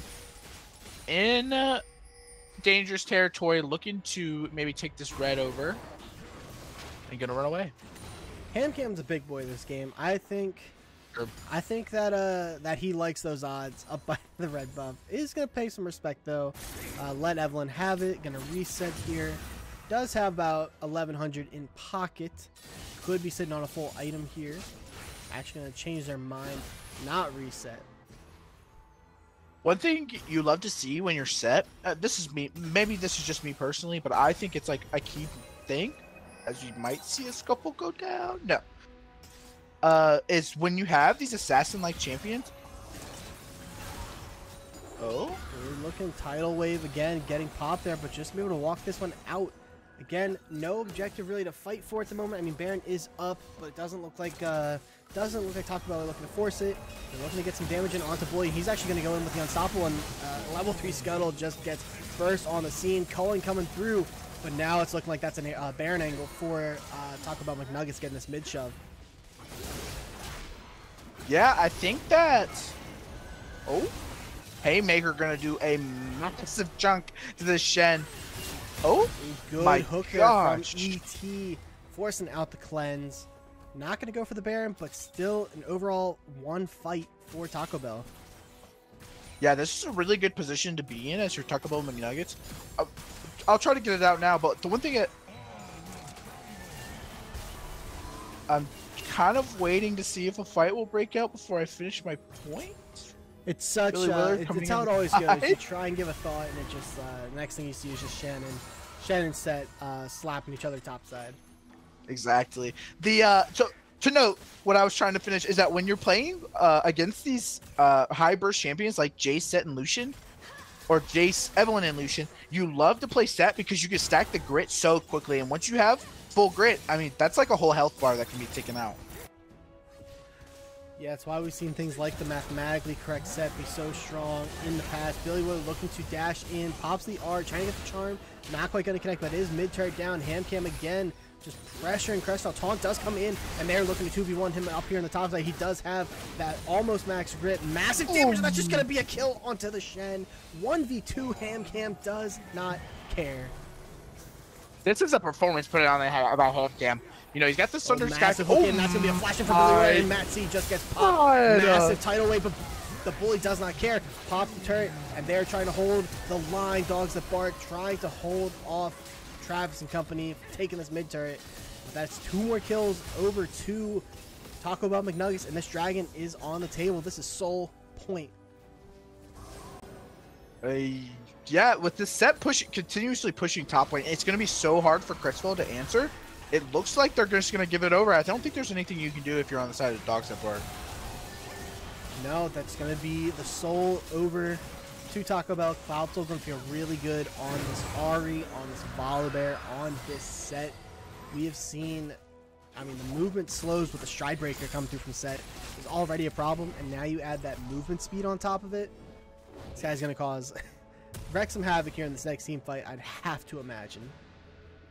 in dangerous territory, looking to maybe take this red over and gonna run away. Hamcam's a big boy this game. I think that that he likes those odds up by the red buff. Is gonna pay some respect though. Let Evelyn have it. Gonna reset here. Does have about 1100 in pocket. Could be sitting on a full item here. Actually gonna change their mind. Not reset. One thing you love to see when you're set, this is me, maybe this is just me personally, but I think it's like a key thing, as you might see a Scuffle go down. No. Is when you have these assassin-like champions. Oh? We're looking tidal wave again, getting popped there, but just to be able to walk this one out. Again, no objective really to fight for at the moment. I mean, Baron is up, but it doesn't look like Taco Bell are looking to force it. They're looking to get some damage in onto Bully. He's actually going to go in with the Unstoppable, and level 3 Scuttle just gets first on the scene. Cullen coming through, but now it's looking like that's a Baron angle for Taco Bell McNuggets getting this mid shove. Yeah, I think that. Oh, Haymaker going to do a massive chunk to the Shen. Oh, good my hook gosh. from ET, forcing out the cleanse. Not going to go for the Baron, but still an overall 1 fight for Taco Bell. Yeah, this is a really good position to be in as your Taco Bell McNuggets. I'll try to get it out now, but the one thing that I'm kind of waiting to see if a fight will break out before I finish my point. It's such it's how it always goes. You try and give a thought, and it just next thing you see is just Shen and Set slapping each other topside. Exactly. The so to note, what I was trying to finish is that when you're playing against these high burst champions like Jace, Set, and Lucian, or Jace, Evelyn, and Lucian, you love to play Set because you can stack the grit so quickly. And once you have full grit, I mean, that's like a whole health bar that can be taken out. Yeah, that's why we've seen things like the mathematically correct set be so strong in the past. Billy Wood looking to dash in, pops the R, trying to get the charm. Not quite going to connect, but it is mid-turret down. Hamcam again, just pressuring Crestall. Taunt does come in, and they're looking to 2v1 him up here in the top side. He does have that almost max grit. Massive damage, and that's just going to be a kill onto the Shen. 1v2, Hamcam does not care. This is a performance put it on about Hamcam. You know, he's got the Thunder Sky. Massive hook in, that's going to be a flash in for Billy Ray, and Matt C just gets popped. Massive tidal wave, but the bully does not care. Pops the turret, and they're trying to hold the line. Dogs that bark, trying to hold off Travis and company, taking this mid turret. But that's 2 more kills over to Taco Bell McNuggets, and this dragon is on the table. This is Soul Point. Yeah, with this set continuously pushing top lane, it's going to be so hard for Crestfeld to answer. It looks like they're just going to give it over. I don't think there's anything you can do if you're on the side of Dogs that bark. No, that's going to be the Soul over to Taco Bell. Cloud Soul's going to feel really good on this Ari, on this Volibear, on this set. We have seen, I mean, the movement slows with the Stride Breaker coming through from set is already a problem, and now you add that movement speed on top of it. This guy's going to cause wreck some havoc here in this next team fight, I'd have to imagine.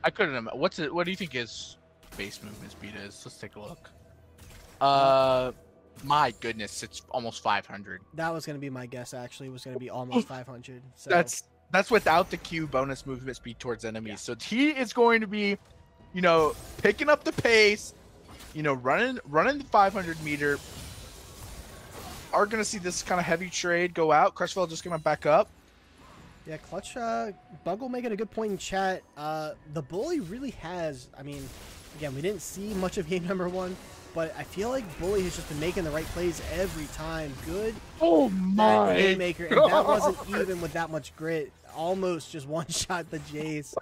I couldn't imagine. What do you think his base movement speed is? Let's take a look. My goodness, it's almost 500. That was going to be my guess, actually. It was going to be almost 500. So. That's without the Q bonus movement speed towards enemies. Yeah. So he is going to be, you know, picking up the pace, you know, running the 500 meter. Are going to see this kind of heavy trade go out. Crestfeld just going to back up. Yeah, Clutch, Buggle making a good point in chat. The Bully really has, I mean, again, we didn't see much of game number 1, but I feel like Bully has just been making the right plays every time. Good. Oh my Haymaker, and that wasn't even with that much grit. Almost just one-shot the Jace.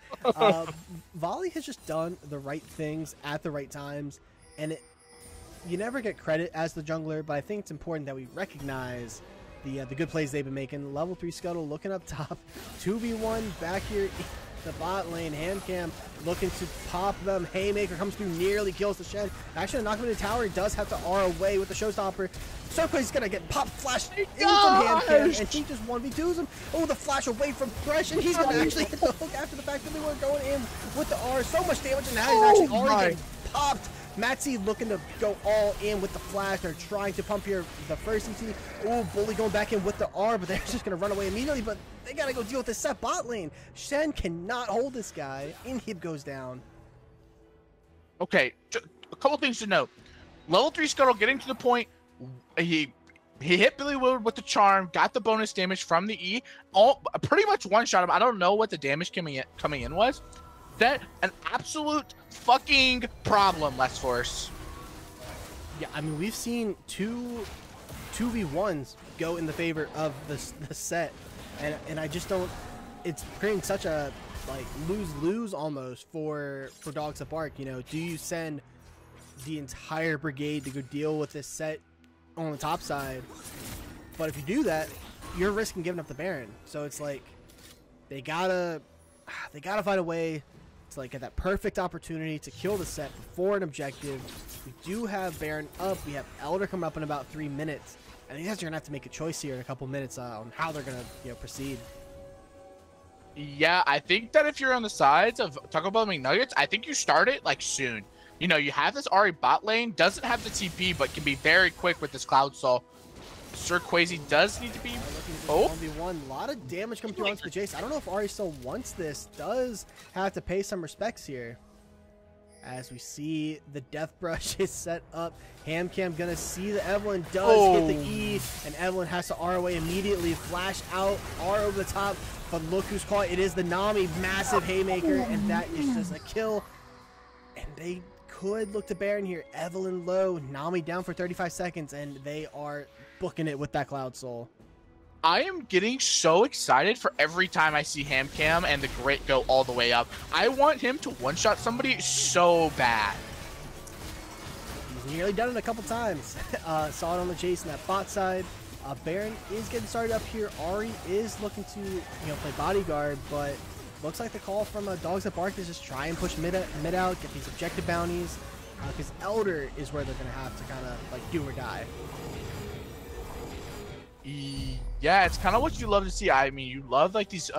Volley has just done the right things at the right times, and you never get credit as the jungler, but I think it's important that we recognize the good plays they've been making. Level 3 Scuttle looking up top. 2v1 back here in the bot lane. Hamcam looking to pop them. Haymaker comes through, nearly kills the Shed. Actually, knock him in the tower. He does have to R away with the Showstopper. Surprise going to get pop flash in from Hamcam, and he just 1v2s him. Oh, the flash away from Thresh, and he's going to actually hit the hook after the fact that they were going in with the R. So much damage, and now he's actually already getting popped. Matsy looking to go all in with the flash. They're trying to pump here the first ET. Oh, Bully going back in with the R, but they're just going to run away immediately. But they got to go deal with this set bot lane. Shen cannot hold this guy. Inhib goes down. Okay, a couple things to note. Level 3 Scuttle getting to the point. He hit Billy Wood with the charm, got the bonus damage from the E. Pretty much one-shot him. I don't know what the damage coming in was. That an absolute fucking problem, Less Force. Yeah, I mean, we've seen 2v1s go in the favor of the set, and I just don't. It's creating such a like lose-lose almost for Dogs that Bark. You know, do you send the entire brigade to go deal with this set on the top side? But if you do that, you're risking giving up the Baron. So it's like they gotta find a way. It's like at that perfect opportunity to kill the set before an objective. We do have Baron up. We have Elder coming up in about 3 minutes. And you guys are going to have to make a choice here in a couple minutes on how they're going to proceed. Yeah, I think that if you're on the sides of Taco Bell McNuggets, I think you start it like soon. You know, you have this Ari bot lane, doesn't have the TP, but can be very quick with this Cloud Soul. Sir Quasi does need to be. Oh, 1v1. A lot of damage coming through onto the Jace. I don't know if Ari still wants this. Does have to pay some respects here. As we see the Death Brush is set up. Hamcam gonna see the Evelyn does hit the E, and Evelyn has to R away immediately. Flash out, R over the top. But look who's caught. It is the Nami, massive haymaker, and that is just a kill. And they could look to Baron here. Evelyn low, Nami down for 35 seconds, and they are booking it with that Cloud Soul. I am getting so excited for every time I see Hamcam and the grit go all the way up. I want him to one-shot somebody so bad. He's nearly done it a couple times. Saw it on the chase in that bot side. Baron is getting started up here. Ari is looking to play bodyguard, but looks like the call from Dogs That Bark is just try and push mid out, get these objective bounties, because Elder is where they're going to have to kind of like do or die. Yeah, it's kind of what you love to see. I mean, you love like these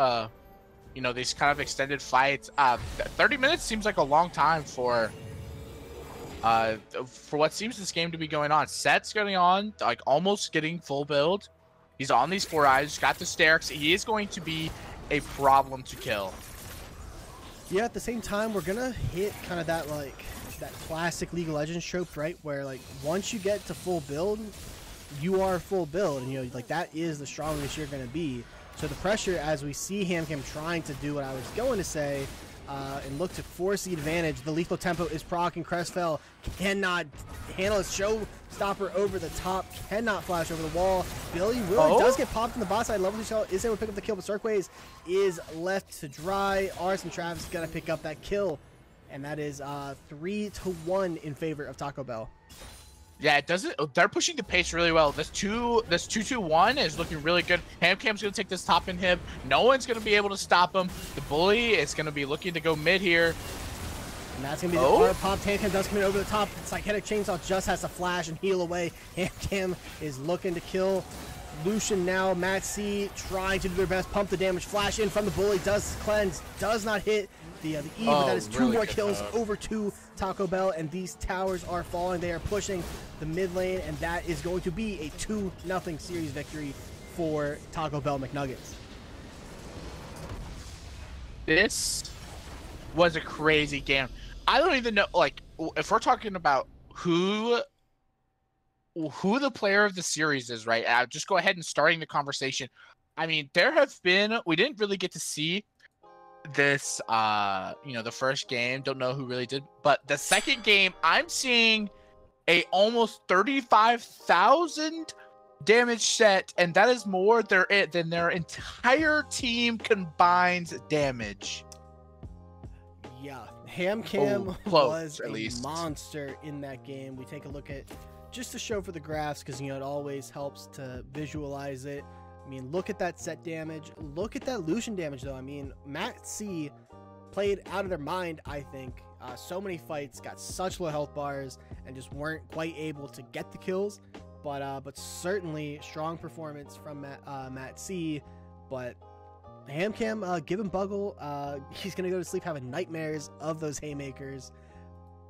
these kind of extended fights. 30 minutes seems like a long time for what seems this game to be going on. Set's going on, like almost getting full build. He's on these 4 eyes, got the stairs. He is going to be a problem to kill. Yeah, at the same time, we're gonna hit kind of that classic League of Legends trope, right? Where like once you get to full build, you are full build, and like that is the strongest you're gonna be. So the pressure, as we see HamCam trying to do what I was going to say, and look to force the advantage. The lethal tempo is proc, and Crestfell cannot handle a showstopper over the top, cannot flash over the wall. Billy Willie does get popped in the bot side. Level 2 shell is able to pick up the kill, but Cirquays is left to dry. Ars and Travis is going to pick up that kill, and that is 3-1 in favor of Taco Bell. Yeah, it doesn't. They're pushing the pace really well. This 2-2-1 is looking really good. HamCam's gonna take this top inhib. No one's gonna be able to stop him. The bully is gonna be looking to go mid here. And that's gonna be the R pop. HamCam does come in over the top. Psychic Chainsaw just has to flash and heal away. HamCam is looking to kill Lucian now. Matt C trying to do their best. Pump the damage. Flash in from the bully. Does cleanse. Does not hit the E, but that is 2 more kills over to Taco Bell, and these towers are falling. They are pushing the mid lane, and that is going to be a 2-0 series victory for Taco Bell McNuggets. This was a crazy game. I don't even know, like, if we're talking about who the player of the series is, right? I'll just go ahead and starting the conversation. I mean, we didn't really get to see this the first game, don't know who really did, but the second game I'm seeing a almost 35,000 damage set, and that is more than their entire team combined damage. Yeah, HamCam was at a least monster in that game. We take a look at just to show for the graphs, because it always helps to visualize it. I mean, look at that set damage. Look at that Lucian damage, though. I mean, Matt C played out of their mind, I think. So many fights, got such low health bars, and just weren't quite able to get the kills. But certainly strong performance from Matt C. But HamCam, give him Buggle. He's going to go to sleep having nightmares of those haymakers.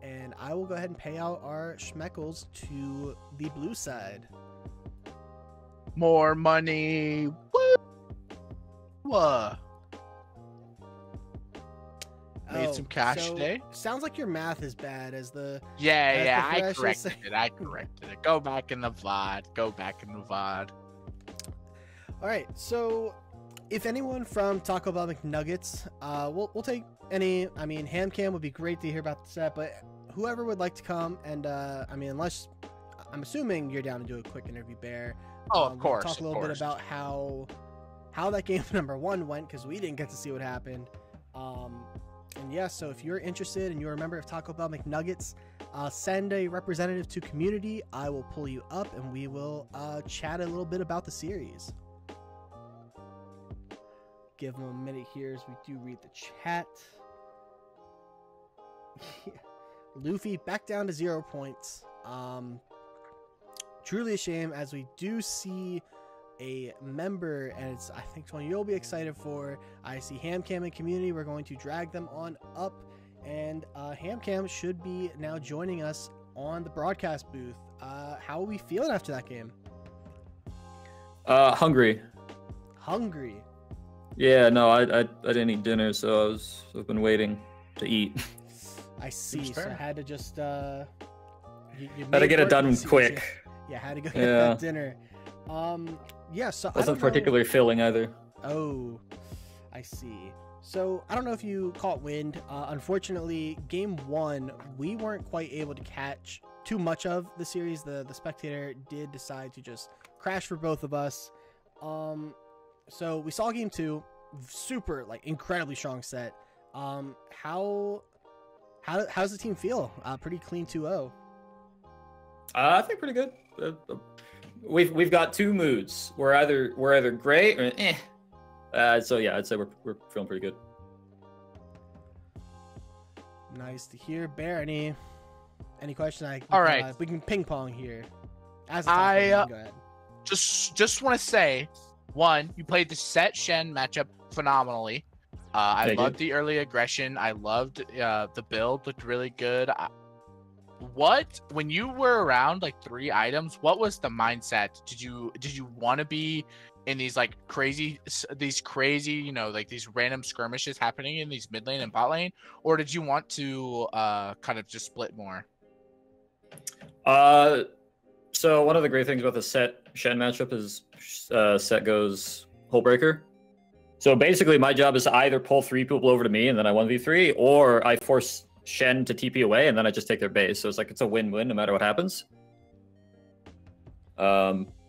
And I will go ahead and pay out our schmeckles to the blue side. More money. Woo! Made some cash today. Sounds like your math is bad as the... Yeah, I corrected it. Go back in the VOD. Alright, so if anyone from Taco Bell McNuggets, we'll take any... I mean, HamCam would be great to hear about the set, but whoever would like to come, and I mean, unless... I'm assuming you're down to do a quick interview, Bear. Oh, of course. Talk a little bit about how that game number 1 went, because we didn't get to see what happened. And yeah, so if you're interested and you're a member of Taco Bell McNuggets, send a representative to community. I will pull you up and we will chat a little bit about the series. Give them a minute here as we do read the chat. Yeah. Luffy back down to 0 points. Truly a shame, as we do see a member, and it's, I think, one you'll be excited for. I see HamCam and community. We're going to drag them on up, and HamCam should be now joining us on the broadcast booth. How are we feeling after that game? Hungry. Hungry? Yeah, no, I didn't eat dinner, so I've been waiting to eat. I see. So I had to just had to get it done quick. Yeah, had to go get that dinner. Yeah, so wasn't particularly filling either. Oh, I see. So I don't know if you caught wind. Unfortunately, game 1, we weren't quite able to catch too much of the series. The spectator did decide to just crash for both of us. So we saw game 2, super, like, incredibly strong set. How's the team feel? Pretty clean 2-0. I think pretty good. We've got two moods. We're either great or eh. So yeah, I'd say we're feeling pretty good. Nice to hear. Bear, any questions? All right. We can ping pong here. As go ahead. Just want to say, one, you played the Set Shen matchup phenomenally. I loved the early aggression. I loved the build, looked really good. When you were around like 3 items, what was the mindset? Did you want to be in these like crazy, you know, like these random skirmishes happening in these mid lane and bot lane, or did you want to kind of just split more? So one of the great things about the Set Shen matchup is Set goes Hullbreaker. So basically, my job is to either pull 3 people over to me and then I 1v3, or I force Shen to TP away and then I just take their base. So it's a win-win no matter what happens.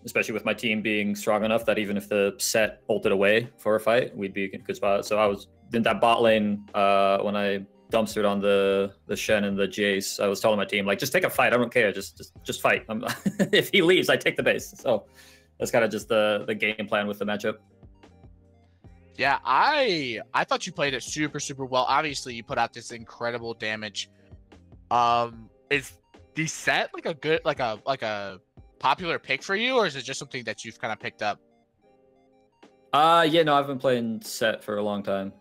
Especially with my team being strong enough that even if the Set ulted away for a fight, we'd be in a good spot. So I was in that bot lane when I dumpstered on the Shen and the Jace. I was telling my team, like, just take a fight. I don't care. Just fight. If he leaves, I take the base. So that's kind of just the game plan with the matchup. Yeah, I thought you played it super, super well. Obviously, you put out this incredible damage. Is the Set like a good, like a popular pick for you, or is it just something that you've kind of picked up? Yeah, no, I've been playing Set for a long time.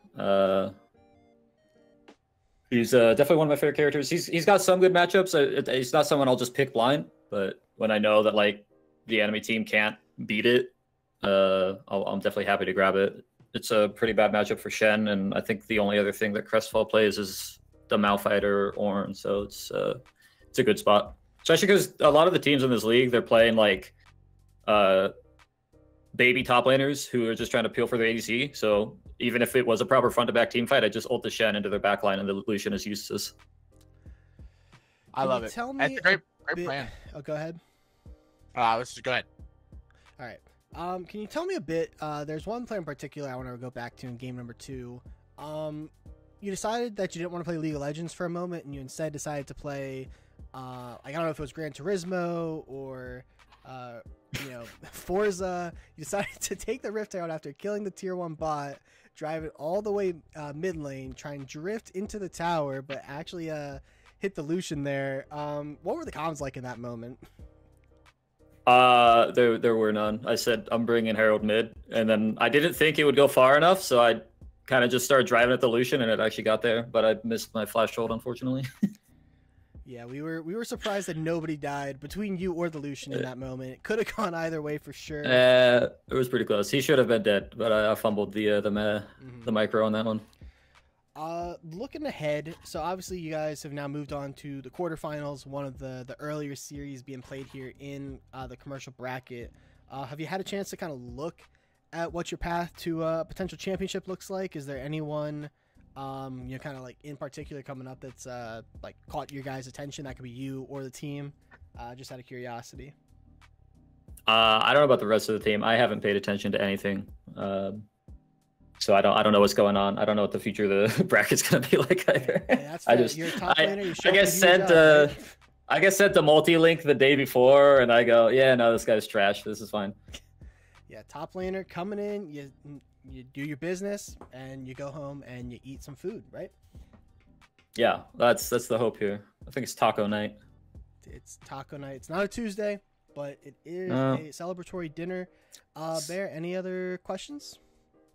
He's definitely one of my favorite characters. He's got some good matchups. He's not someone I'll just pick blind, but when I know that like the enemy team can't beat it, I'm definitely happy to grab it. It's a pretty bad matchup for Shen, and I think the only other thing that Crestfall plays is the Malfighter Ornn, so it's a good spot. Especially because a lot of the teams in this league, they're playing like baby top laners who are just trying to peel for their ADC. So even if it was a proper front to back team fight, I just ult the Shen into their backline and the Lucian is useless. I love it. Tell me That's a great plan. Oh, go ahead. Go ahead. All right. Can you tell me a bit? There's one player in particular I want to go back to in game number 2. You decided that you didn't want to play League of Legends for a moment, and you instead decided to play. I don't know if it was Gran Turismo or Forza. You decided to take the Rift out after killing the tier 1 bot, drive it all the way mid lane, try and drift into the tower, but actually hit the Lucian there. What were the comms like in that moment? There were none. I said I'm bringing Herald mid, and then I didn't think it would go far enough, so I kind of just started driving at the Lucian, and it actually got there, but I missed my flash hold, unfortunately. Yeah, we were surprised that nobody died between you or the Lucian in that moment. It could have gone either way for sure. It was pretty close. He should have been dead, but I fumbled the micro on that one. Looking ahead, so obviously you guys have now moved on to the quarterfinals, one of the earlier series being played here in the commercial bracket. Have you had a chance to kind of look at what your path to a potential championship looks like? Is there anyone kind of like in particular coming up that's like caught your guys' attention? That could be you or the team, just out of curiosity. I don't know about the rest of the team. I haven't paid attention to anything. So I don't know what's going on. I don't know what the future of the bracket's gonna be like either. Yeah, that's fair. You're a top laner, I guess sent the multi-link the day before, and I go, yeah, no, this guy's trash. This is fine. Yeah, top laner coming in, you do your business, and you go home and you eat some food, right? Yeah, that's the hope here. I think it's taco night. It's taco night. It's not a Tuesday, but it is a celebratory dinner. Bear, any other questions?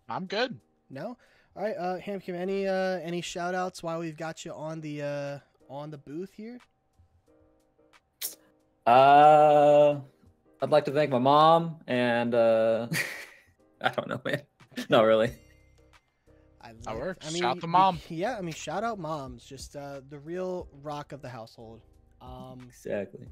I'm good. No? All right, Hamkim, any shout outs while we've got you on the booth here? I'd like to thank my mom and I don't know, man. Not really. That works. Shout to mom. Yeah, shout out moms. Just the real rock of the household. Exactly.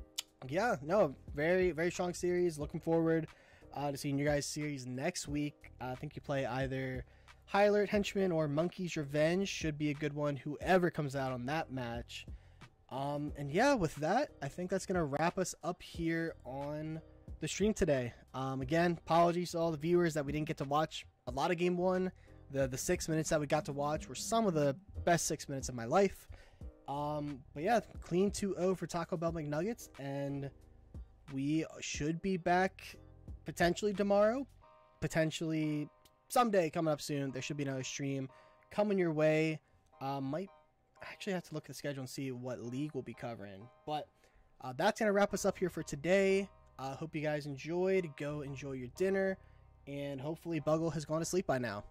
Yeah, no, very, very strong series. Looking forward to seeing your guys' series next week. I think you play either High Alert Henchman or Monkey's Revenge. Should be a good one, whoever comes out on that match. And yeah, with that, I think that's going to wrap us up here on the stream today. Again, apologies to all the viewers that we didn't get to watch a lot of Game 1. The 6 minutes that we got to watch were some of the best 6 minutes of my life. But yeah, clean 2-0 for Taco Bell McNuggets, and we should be back potentially tomorrow, potentially someday coming up soon. There should be another stream coming your way. Might actually have to look at the schedule and see what league we'll be covering. But that's gonna wrap us up here for today. Hope you guys enjoyed. Go enjoy your dinner, and hopefully Buggle has gone to sleep by now.